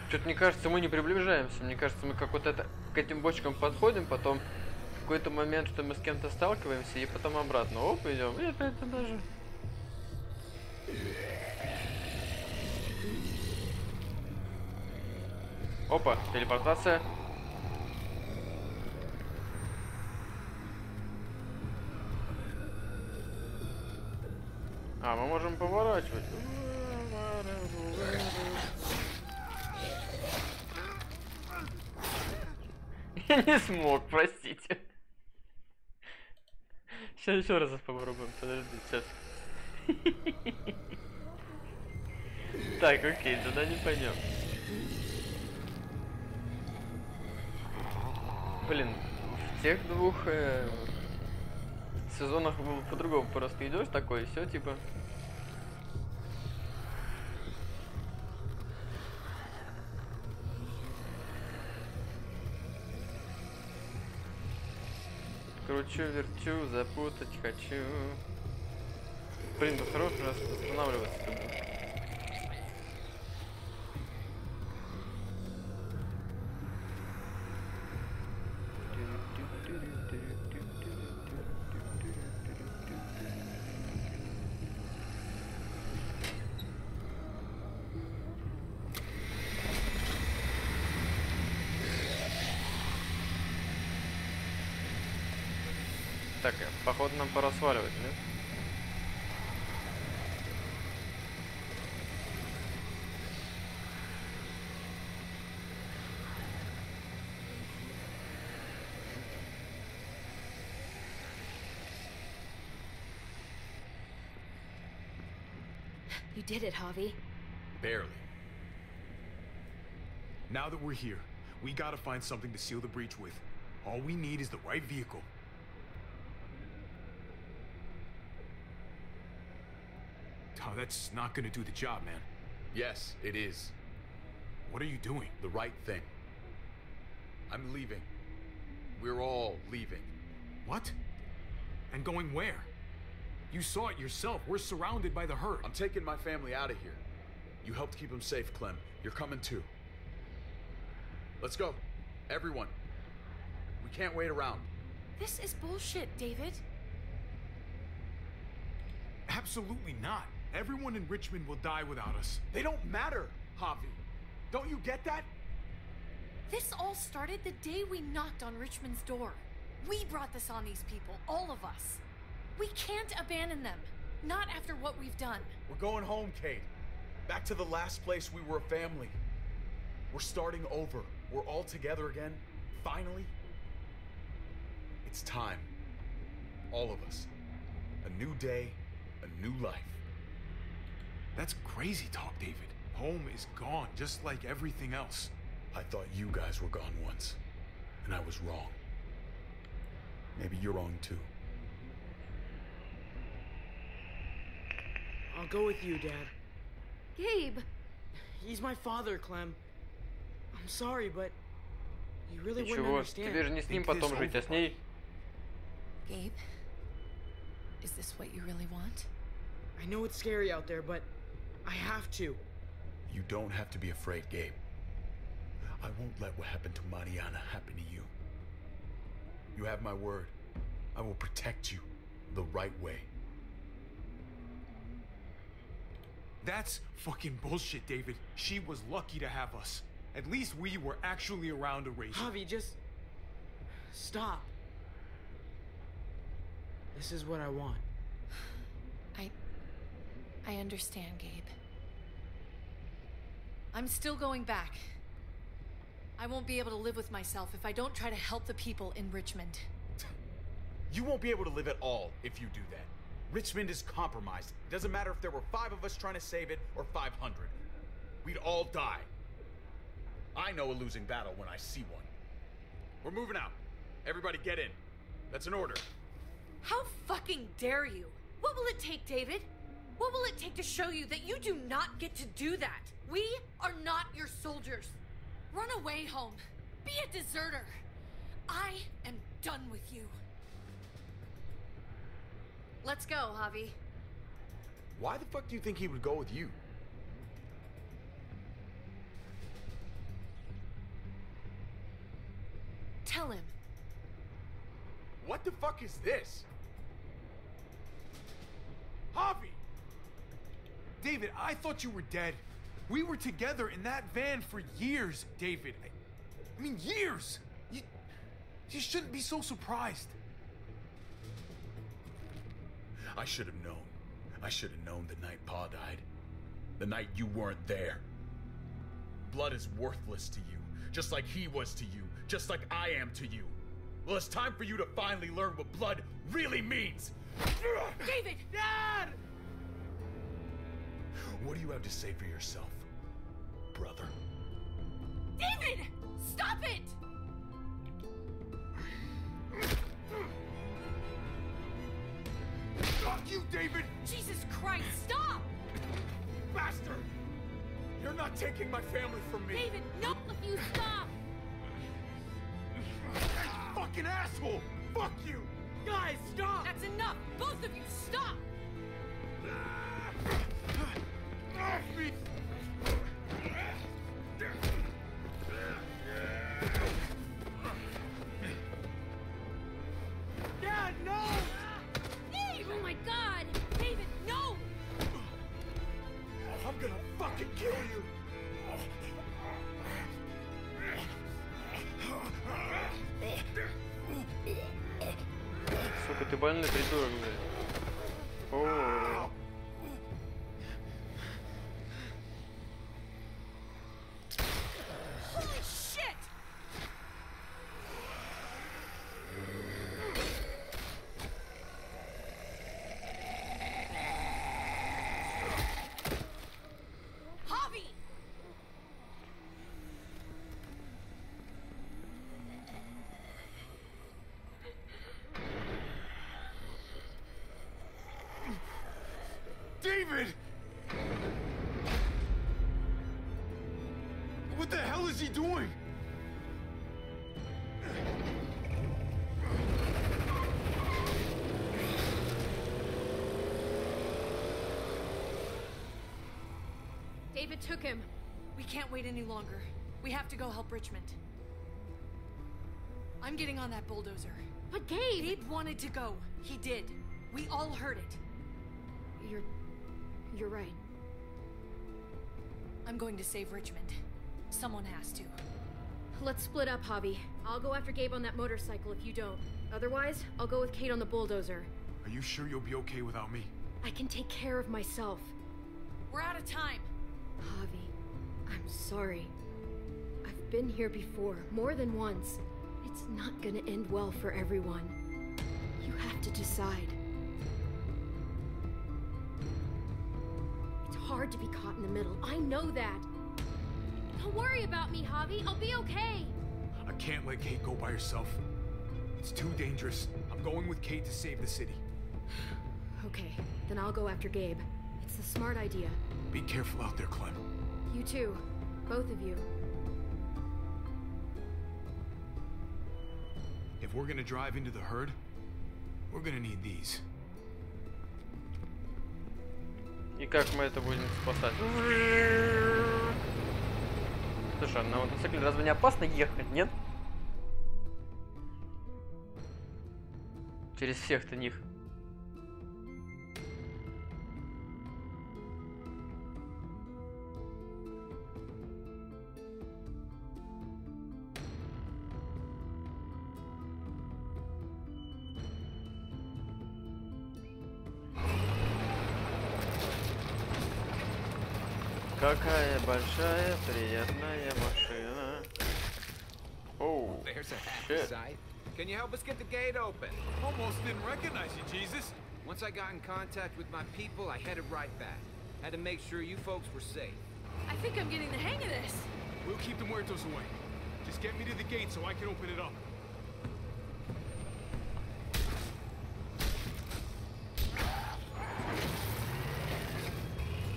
Что-то мне кажется, мы не приближаемся. Мне кажется, мы как вот это к этим бочкам подходим, потом какой-то момент, что мы с кем-то сталкиваемся, и потом обратно. Оп, идем. И опять туда же. Опа, телепортация. А, мы можем поворачивать. Я не смог, простите. Сейчас еще раз попробуем. Подожди, сейчас. Так, окей, туда не пойдем. Блин, в тех двух сезонах было по-другому. Просто идешь такой, все типа. Кручу, верчу, запутать хочу. Блин, ну хорош раз останавливаться тут. Так, походу нам пора сваливать, да? You did it, Javi. Barely. Now that we're here, we gotta find something to seal the breach with. All we need is the right vehicle. Oh, that's not gonna do the job, man. Yes, it is. What are you doing? The right thing. I'm leaving. We're all leaving. What? And going where? You saw it yourself. We're surrounded by the herd. I'm taking my family out of here. You helped keep them safe, Clem. You're coming too. Let's go. Everyone. We can't wait around. This is bullshit, David. Absolutely not. Everyone in Richmond will die without us. They don't matter, Javi. Don't you get that? This all started the day we knocked on Richmond's door. We brought this on these people, all of us. We can't abandon them. Not after what we've done. We're going home, Kate. Back to the last place we were a family. We're starting over. We're all together again. Finally. It's time. All of us. A new day, a new life. That's crazy talk, David. Home is gone, just like everything else. I thought you guys were gone once, and I was wrong. Maybe you're wrong too. I'll go with you, Dad. Gabe! He's my father, Clem. I'm sorry, but you really wouldn't Ничего, understand. тебе же не с ним потом жить, а с ней. Gabe, is this what you really want? I know it's scary out there, but I have to. You don't have to be afraid, Gabe. I won't let what happened to Mariana happen to you. You have my word. I will protect you the right way. That's fucking bullshit, David. She was lucky to have us. At least we were actually around to raise her. Javi, just stop. This is what I want. I understand, Gabe. I'm still going back. I won't be able to live with myself if I don't try to help the people in Richmond. You won't be able to live at all if you do that. Richmond is compromised. It doesn't matter if there were 5 of us trying to save it or 500. We'd all die. I know a losing battle when I see one. We're moving out. Everybody get in. That's an order. How fucking dare you? What will it take, David? What will it take to show you that you do not get to do that? We are not your soldiers. Run away home. Be a deserter. I am done with you. Let's go, Javi. Why the fuck do you think he would go with you? Tell him. What the fuck is this? Javi! David, I thought you were dead. We were together in that van for years, David. I mean, years! You shouldn't be so surprised. I should have known. I should have known the night Pa died. The night you weren't there. Blood is worthless to you, just like he was to you, just like I am to you. Well, it's time for you to finally learn what blood really means. David! Dad! What do you have to say for yourself, brother? David! Stop it! Fuck you, David! Jesus Christ, stop! Bastard! You're not taking my family from me! David, no! If you stop! Fucking asshole! Fuck you! Guys, stop! That's enough! Both of you, stop! Off me! Dad, no! Oh my God! David, no! I'm gonna fucking kill you! Сука, ты больной придурок, блядь. О. Holy shit! Javi! David! What the hell is he doing? David took him. We can't wait any longer. We have to go help Richmond. I'm getting on that bulldozer. But Gabe! Gabe wanted to go. He did. We all heard it. You're right. I'm going to save Richmond. Someone has to. Let's split up, Javi. I'll go after Gabe on that motorcycle if you don't. Otherwise, I'll go with Kate on the bulldozer. Are you sure you'll be okay without me? I can take care of myself. We're out of time. Javi, I'm sorry. I've been here before, more than once. It's not gonna end well for everyone. You have to decide. It's hard to be caught in the middle. I know that. Don't worry about me, Javi. I'll be okay. I can't let Kate go by herself. It's too dangerous. I'm going with Kate to save the city. Okay, then I'll go after Gabe. It's the smart idea. Be careful out there, Clem. You too. Both of you. If we're gonna drive into the herd, we're gonna need these. И как мы это будем спасать? Слушай, на мотоцикле разве не опасно ехать, нет? Через всех-то них. Какая большая, приятная машина. Oh, there's a happy sight. Can you help us get the gate open? Almost didn't recognize you, Jesus. Once I got in contact with my people, I headed right back. Had to make sure you folks were safe. I think I'm getting the hang of this. We'll keep the muertos away. Just get me to the gate so I can open it up.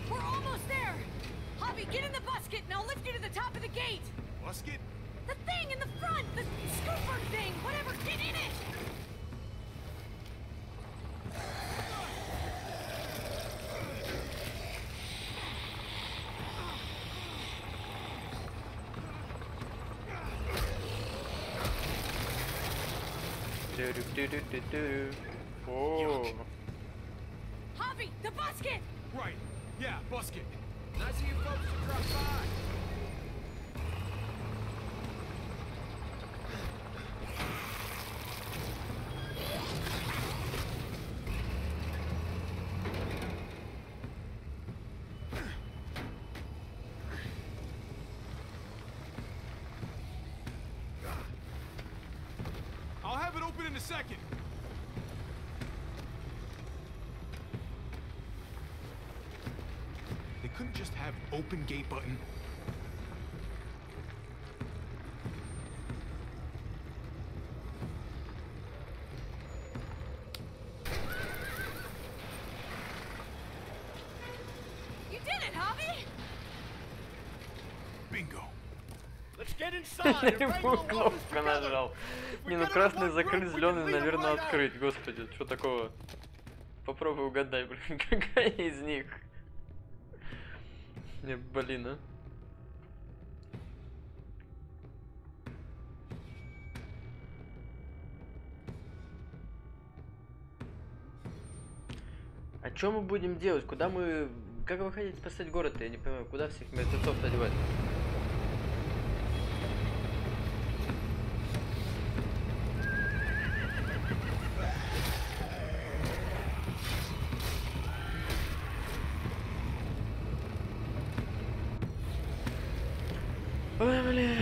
We're almost there. Javi, get in the busket and I'll lift you to the top of the gate. Busket? The thing in the front, the scooper thing, whatever, get in it. О. Javi, the basket! Right. Yeah, basket. Nice of you folks to drop by. I'll have it open in a second. They couldn't just have an open gate button. You did it, Javi! Bingo. Let's get inside. Кнопка нажал. Не, ну красный закрыть, зеленый, наверное, открыть. Господи, что такого? Попробуй угадай, блин, какая из них? Не, блин, а. А что мы будем делать? Куда мы... Как вы хотите спасать город? Я не понимаю, куда всех мертвецов-то одевать? Ой, блин.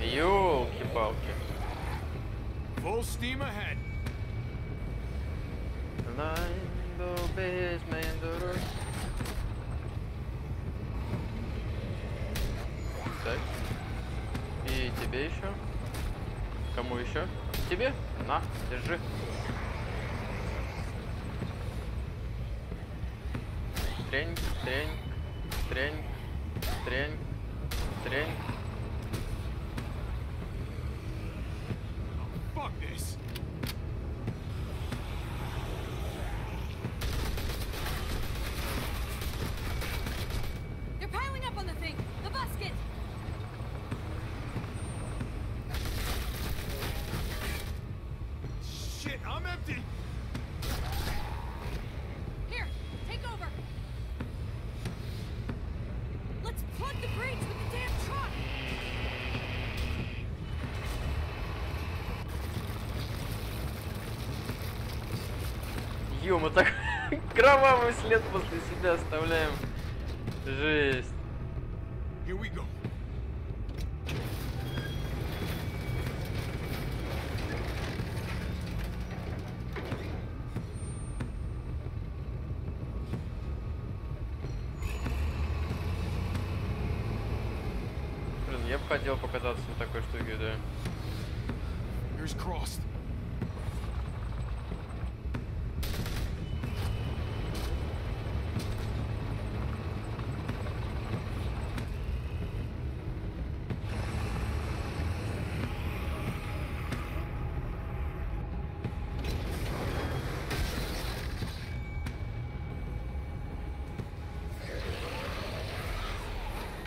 Ёлки-палки. Full steam ahead. Так. И тебе еще? Кому еще? Тебе? На, держи. Трень, трень, трень, трень, трень. Fuck this. They're piling up on the thing! The basket! Shit, I'm empty. Here, take over! Let's plug the breach with the damn truck! Ё, мы так кровавый след после себя оставляем. Жесть. Here we go. Блин, я бы хотел показаться на такой штуке, да. Here's crossed.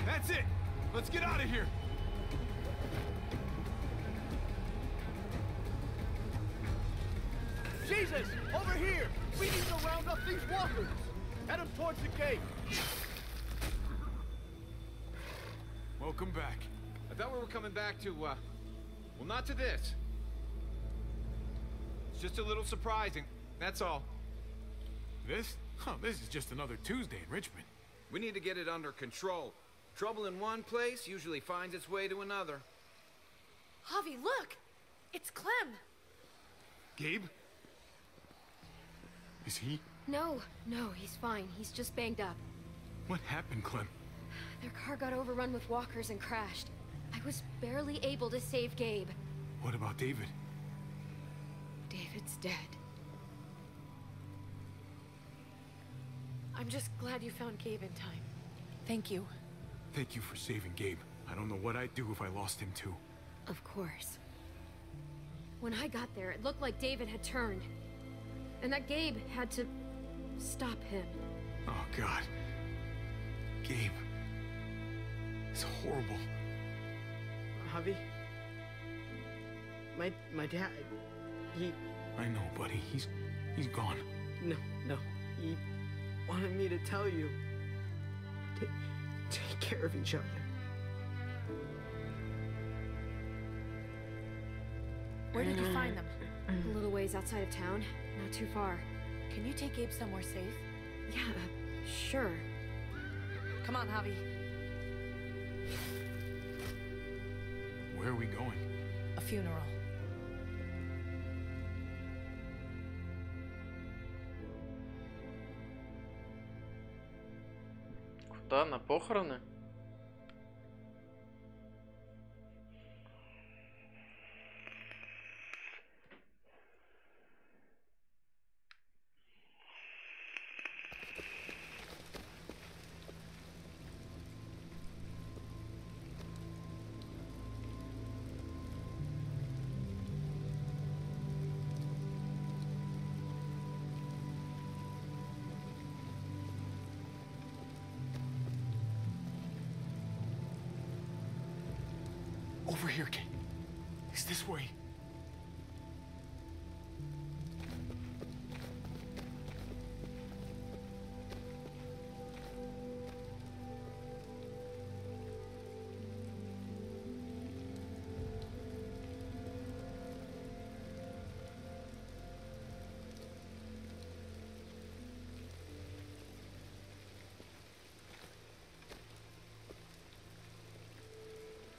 That's it. Let's get out of here. Jesus, over here. We need to round up these walkers. Head them towards the gate. Welcome back. I thought we were coming back to, well, not to this. It's just a little surprising, that's all. This? Oh, this is just another Tuesday in Richmond. We need to get it under control. Trouble in one place usually finds its way to another. Javi, look! It's Clem! Gabe? Is he? No, he's fine. He's just banged up. What happened, Clem? Their car got overrun with walkers and crashed. I was barely able to save Gabe. What about David? David's dead. I'm just glad you found Gabe in time. Thank you. Thank you for saving Gabe. I don't know what I'd do if I lost him too. Of course. When I got there, it looked like David had turned. And that Gabe had to stop him. Oh, God. Gabe. It's horrible. Javi, My dad, he... I know, buddy. He's gone. No. He wanted me to tell you. Take care of each other. Where did you find them? A little ways outside of town. Not too far. Can you take Gabe somewhere safe? Yeah, sure. Come on, Javi. Where are we going? A funeral. Куда? На похороны? Over here, kid. It's this way.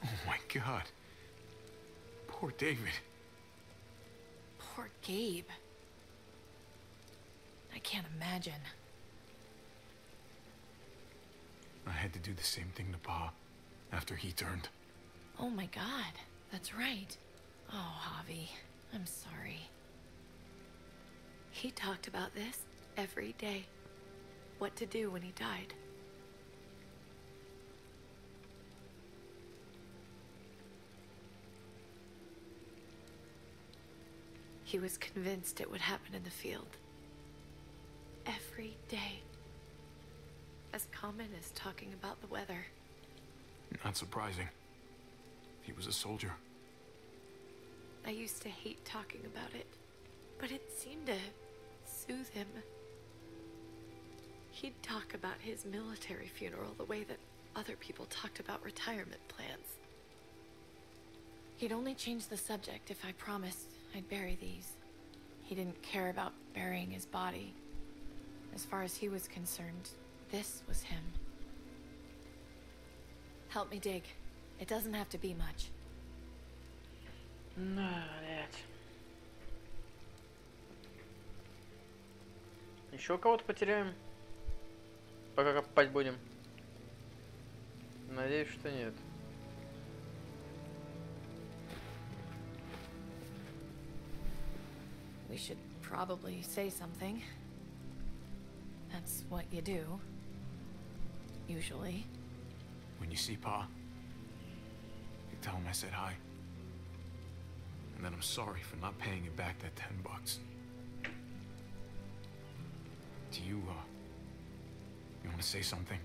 Oh my God. Poor David. Poor Gabe. I can't imagine. I had to do the same thing to Pa after he turned. Oh my God, that's right. Oh, Javi, I'm sorry. He talked about this every day. What to do when he died. He was convinced it would happen in the field. Every day. As common as talking about the weather. Not surprising. He was a soldier. I used to hate talking about it, but it seemed to soothe him. He'd talk about his military funeral the way that other people talked about retirement plans. He'd only change the subject if I promised I'd bury these. He didn't care about burying his body. As far as he was concerned, this was him. Help me dig. It doesn't have to be much. Блять. Еще кого-то потеряем? Пока копать будем. Надеюсь, что нет. We should probably say something. That's what you do. Usually. When you see Pa, you tell him I said hi. And that I'm sorry for not paying you back that $10. Do you want to say something?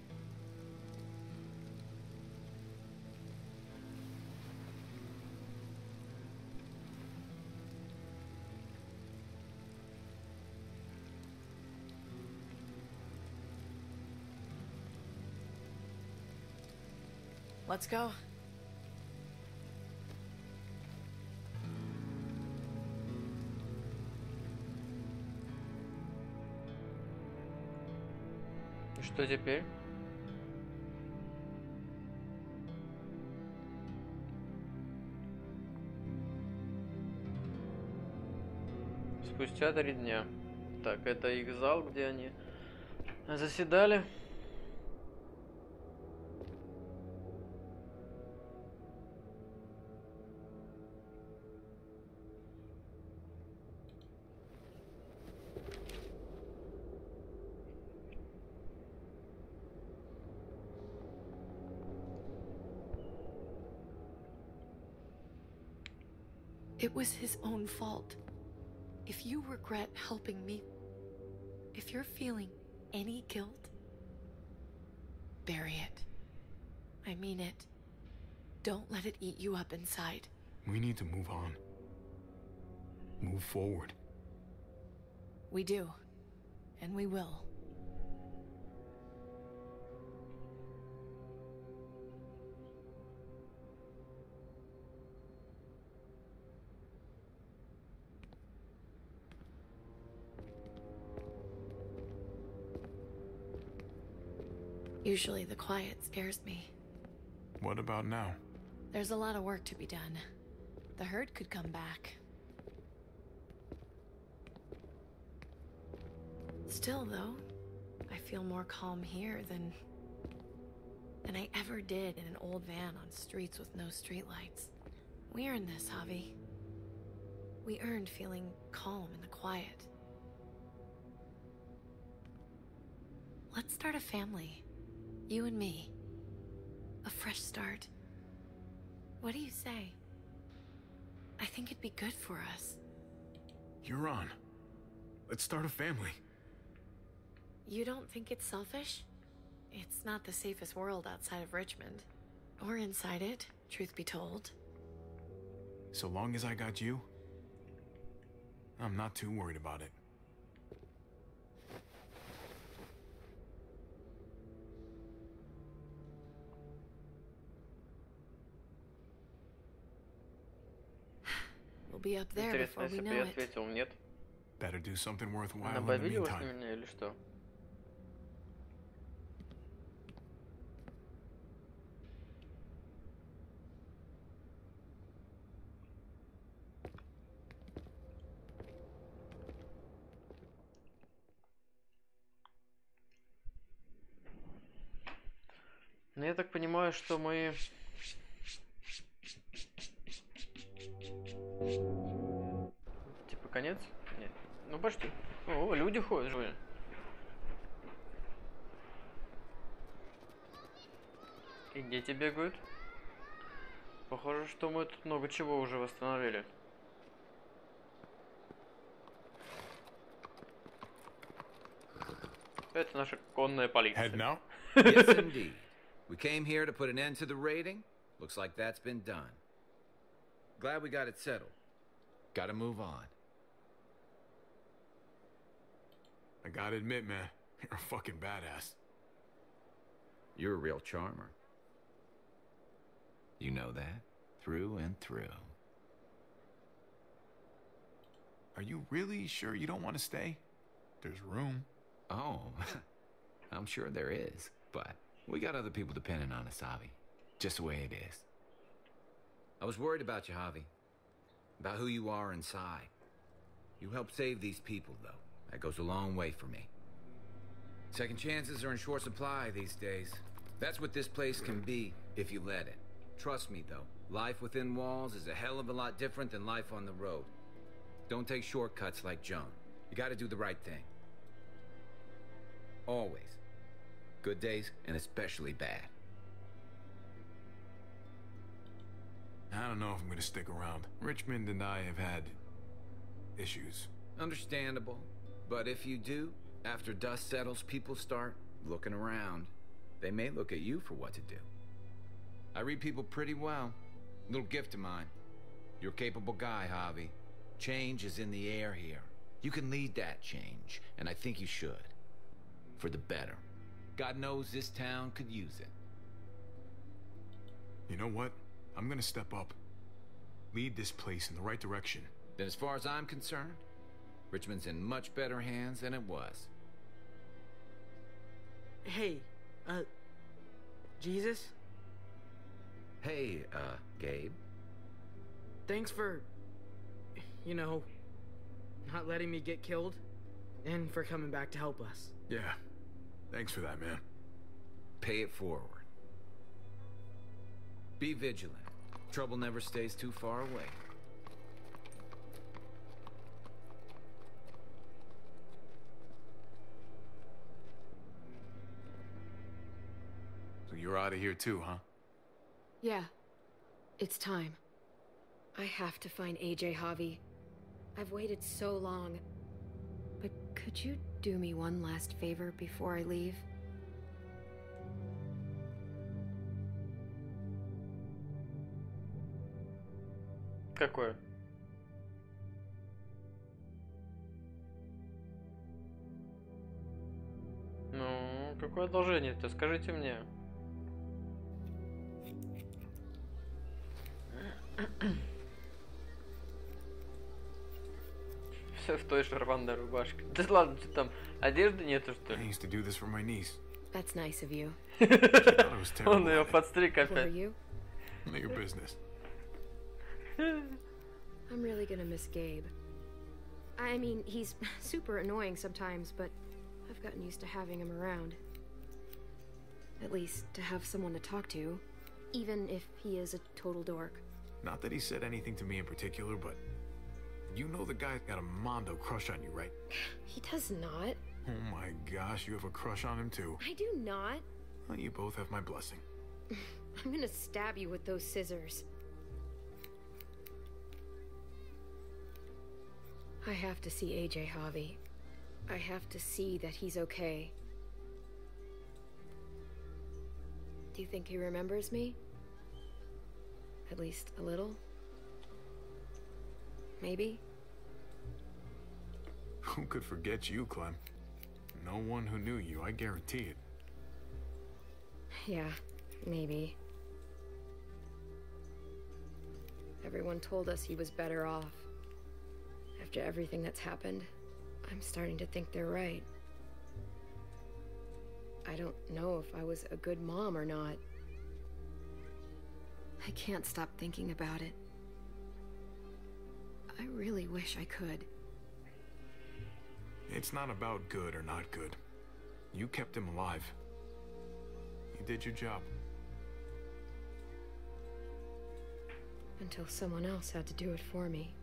Let's go. И что теперь? Спустя 3 дня. Так, это их зал, где они заседали. It was his own fault. If you regret helping me, if you're feeling any guilt, bury it. I mean it. Don't let it eat you up inside. We need to move on. move forward. We do. And we will. Usually the quiet scares me. What about now? There's a lot of work to be done. The herd could come back. Still, though, I feel more calm here than I ever did in an old van on streets with no streetlights. We earned this, Javi. We earned feeling calm in the quiet. Let's start a family. You and me. A fresh start. What do you say? I think it'd be good for us. You're on. Let's start a family. You don't think it's selfish? It's not the safest world outside of Richmond. Or inside it, truth be told. So long as I got you, I'm not too worried about it. We'll be up there before we know it. Ответил нет. Better do something worthwhile Она in the обиделась на meantime. меня или что? Ну, я так понимаю, что мы... Типа конец? Нет. Ну почти. О, люди ходят же. И дети бегают. Похоже, что мы тут много чего уже восстановили. Это наша конная полиция. Head now? Yes, indeed. We came here to put an end to the raiding. Looks like that's been done. Glad we got it settled. Gotta move on. I gotta admit, man, you're a fucking badass. You're a real charmer. You know that? Through and through. Are you really sure you don't want to stay? There's room. Oh, I'm sure there is, but we got other people depending on us, Javi. Just the way it is. I was worried about you, Javi. About who you are inside. You helped save these people, though. That goes a long way for me. Second chances are in short supply these days. That's what this place can be, if you let it. Trust me, though. Life within walls is a hell of a lot different than life on the road. Don't take shortcuts like Joan. You gotta do the right thing. Always. Good days, and especially bad. I don't know if I'm gonna stick around. Richmond and I have had issues. Understandable. But if you do, after dust settles, people start looking around. They may look at you for what to do. I read people pretty well. Little gift of mine. You're a capable guy, Javi. Change is in the air here. You can lead that change, and I think you should. For the better. God knows this town could use it. You know what? I'm gonna step up. Lead this place in the right direction. Then as far as I'm concerned, Richmond's in much better hands than it was. Hey, Jesus? Hey, Gabe. Thanks for, you know, not letting me get killed, and for coming back to help us. Yeah. Thanks for that, man. Pay it forward. Be vigilant. Trouble never stays too far away. So you're out of here too, huh? Yeah. It's time. I have to find AJ, Javi. I've waited so long. But could you do me one last favor before I leave? Какое? Какое одолжение-то? Скажите мне. Все в той же рваной рубашке. Да ладно, что там, одежды нету, что ли? That's nice of you. Он ее подстриг опять. I'm really gonna miss Gabe. I mean, he's super annoying sometimes, but I've gotten used to having him around. At least to have someone to talk to, even if he is a total dork. Not that he said anything to me in particular, but you know the guy's got a mondo crush on you, right? He does not. Oh my gosh, you have a crush on him too. I do not. Well, you both have my blessing. I'm gonna stab you with those scissors. I have to see AJ, Javi. I have to see that he's okay. Do you think he remembers me? At least a little? Maybe? Who could forget you, Clem? No one who knew you, I guarantee it. Yeah, maybe. Everyone told us he was better off. After everything that's happened, I'm starting to think they're right. I don't know if I was a good mom or not. I can't stop thinking about it. I really wish I could. It's not about good or not good. You kept him alive. You did your job. Until someone else had to do it for me.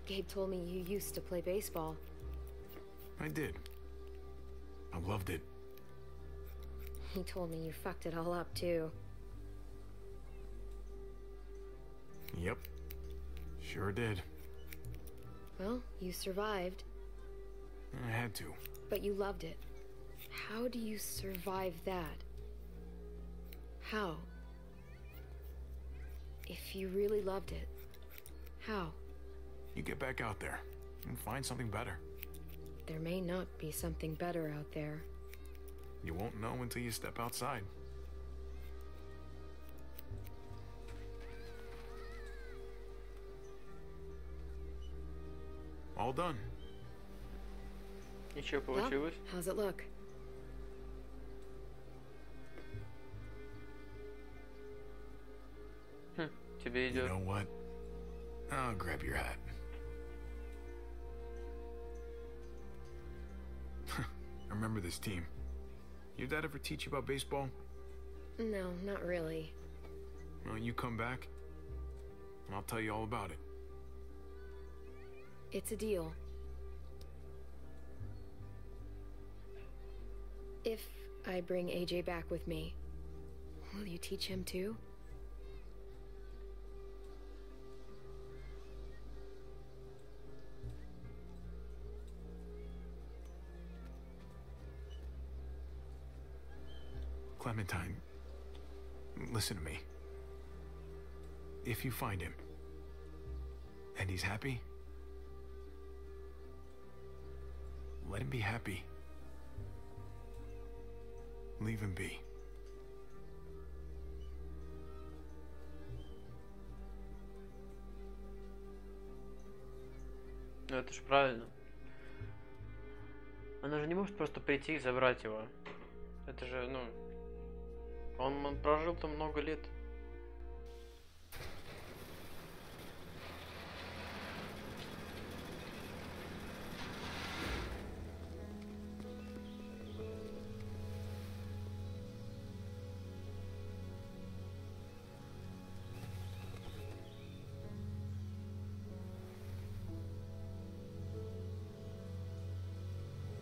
Gabe told me you used to play baseball. I did. I loved it. He told me you fucked it all up, too. Yep. Sure did. Well, you survived. I had to. But you loved it. How do you survive that? How? If you really loved it, how? You get back out there and find something better. There may not be something better out there. You won't know until you step outside. All done. Ничего получилось. Well, how's it look? Тебе идет. You know what? I'll grab your hat. I remember this team. Your dad ever teach you about baseball? No, not really. Well, you come back, and I'll tell you all about it. It's a deal. If I bring AJ back with me, will you teach him too? Clementine, listen to me. If you find him, and he's happy, let him be happy. Leave him be. Ну это ж правильно. Она же не может просто прийти и забрать его. Это же, ну... Он прожил там много лет.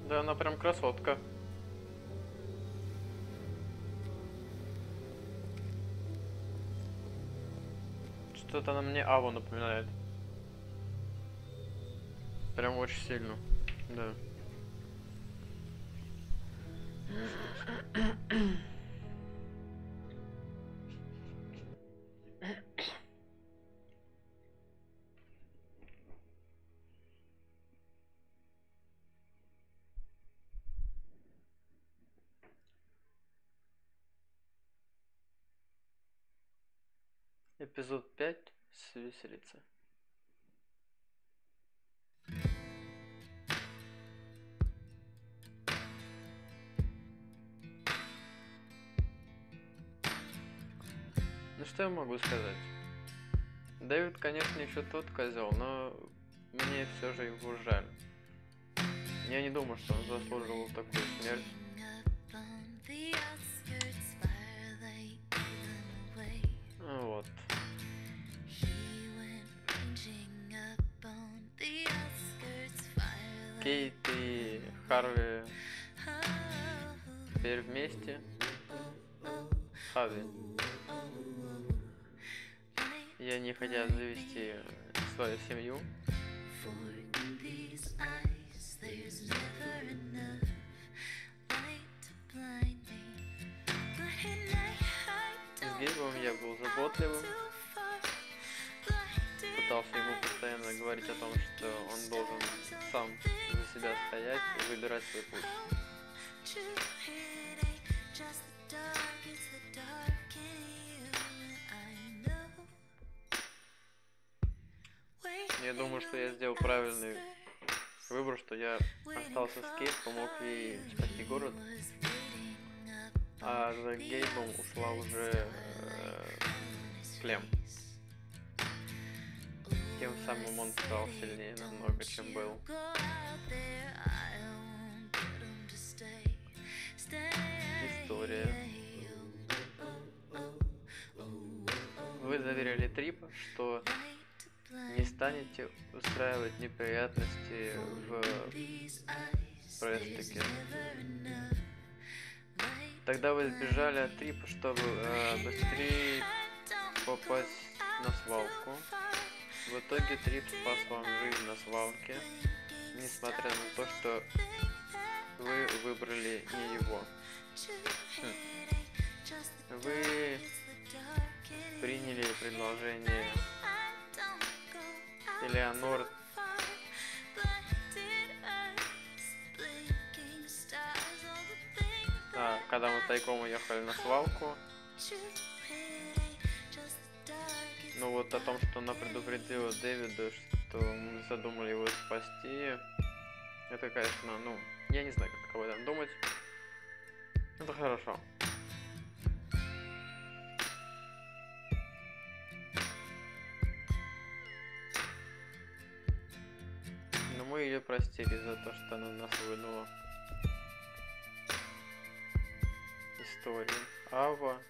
Да, она прям красотка. Что-то она мне Аву напоминает. Прям очень сильно. Да. Эпизод 5 с виселицы. Ну что я могу сказать? Дэвид, конечно, еще тот козел, но мне все же его жаль. Я не думаю, что он заслуживал такую смерть. Вот. Кейт и Харви теперь вместе. Хави. И они хотят завести свою семью. С Гейбом я был заботливым. Пытался ему постоянно говорить о том, что он должен сам за себя стоять и выбирать свой путь. Я думаю, что я сделал правильный выбор, что я остался с Кейт, помог ей спасти город, а за Гейбом ушла уже Клем. Тем самым он стал сильнее намного, чем был. История. Вы заверили Трипа, что не станете устраивать неприятности в Престеке. Тогда вы сбежали от Трипа, чтобы быстрее попасть на свалку. В итоге Трип спас вам жизнь на свалке, несмотря на то, что вы выбрали не его. Вы приняли предложение Элеонор когда мы тайком уехали на свалку. Ну вот о том, что она предупредила Дэвида, что мы задумали его спасти. Это, конечно, ну, я не знаю, как об этом думать. Это хорошо. Но мы ее простили за то, что она нас вынула. История. Ава.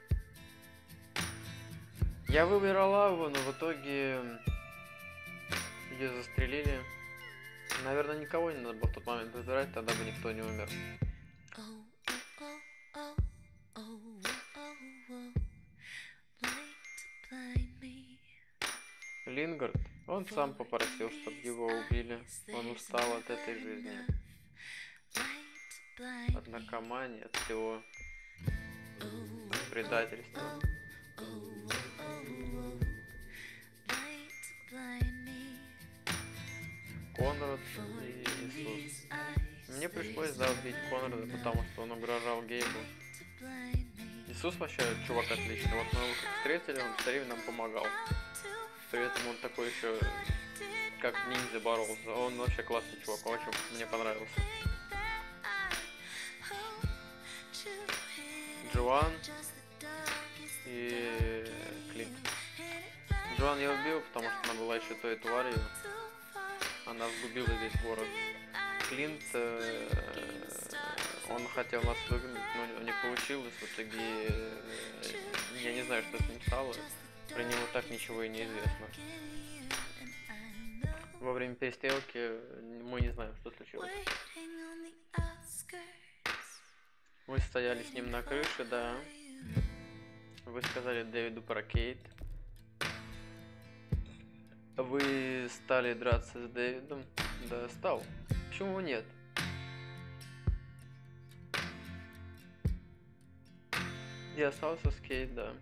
Я выбирал Аву, но в итоге ее застрелили. Наверное, никого не надо было в тот момент выбирать, тогда бы никто не умер. Лингард, он сам попросил, чтобы его убили. Он устал от этой жизни. От наркомании, от всего предательства. Конрад и Иисус. Мне пришлось убить Конрада, потому что он угрожал Гейбу. Иисус вообще чувак отличный. Вот мы его как встретили, он все время нам помогал. При этом он такой еще как ниндзя боролся. Он вообще классный чувак, очень мне понравился. Джоан и Клинт. Джоан я убил, потому что она была еще той тварью. Она сгубила весь город. Клинт, он хотел нас выгнать, но не получилось. В итоге я не знаю, что с ним стало. Про него так ничего и не известно. Во время перестрелки мы не знаем, что случилось. Мы стояли с ним на крыше, да. Вы сказали Дэвиду про Кейт. Вы стали драться с Дэвидом? Да, стал. Почему нет? Я остался с Кейт, да.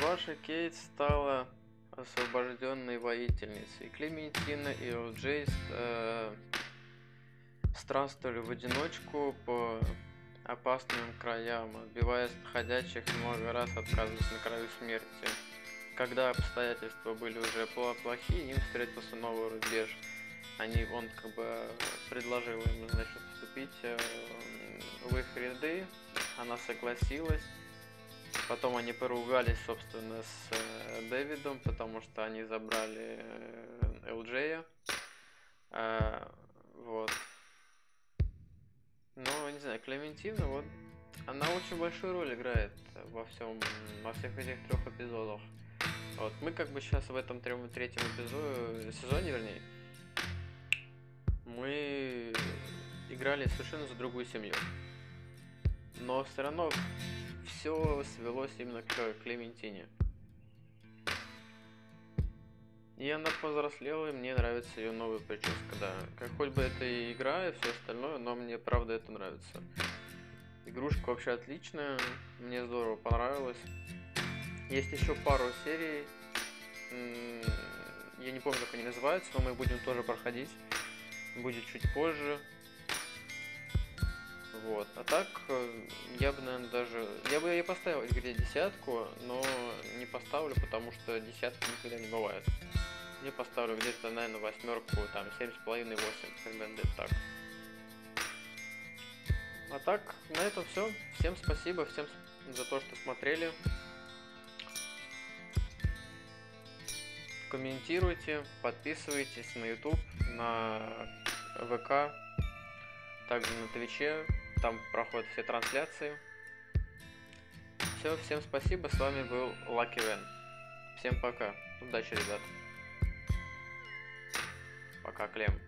Ваша Кейт стала освобожденной воительницей. Клементина и Элджей странствовали в одиночку по опасным краям, отбиваясь от ходячих, много раз отказываясь на краю смерти. Когда обстоятельства были уже плохие, им встретился новый рубеж. Он как бы предложил им, значит, вступить в их ряды. Она согласилась. Потом они поругались, собственно, с Дэвидом, потому что они забрали Элджея. Вот. Но, не знаю, Клементина, вот, она очень большую роль играет во всех этих 3 эпизодах. Вот, мы как бы сейчас в этом третьем сезоне, вернее, мы играли совершенно за другую семью. Но все равно все свелось именно к Клементине. И она повзрослела, и мне нравится ее новая прическа, да. Хоть бы это и игра, и все остальное, но мне правда это нравится. Игрушка вообще отличная, мне здорово понравилось. Есть еще пару серий, я не помню, как они называются, но мы будем тоже проходить. Будет чуть позже. Вот. А так, я бы, наверное, даже... Я поставил игре 10, но не поставлю, потому что 10 никогда не бывает. Я поставлю где-то, наверное, 8, там, 7,5-8, примерно где-то так. А так, на этом все. Всем спасибо, всем за то, что смотрели. Комментируйте, подписывайтесь на YouTube, на ВК, также на Твиче. Там проходят все трансляции. Все, всем спасибо. С вами был Luckyven. Всем пока. Удачи, ребят. Пока, Клем.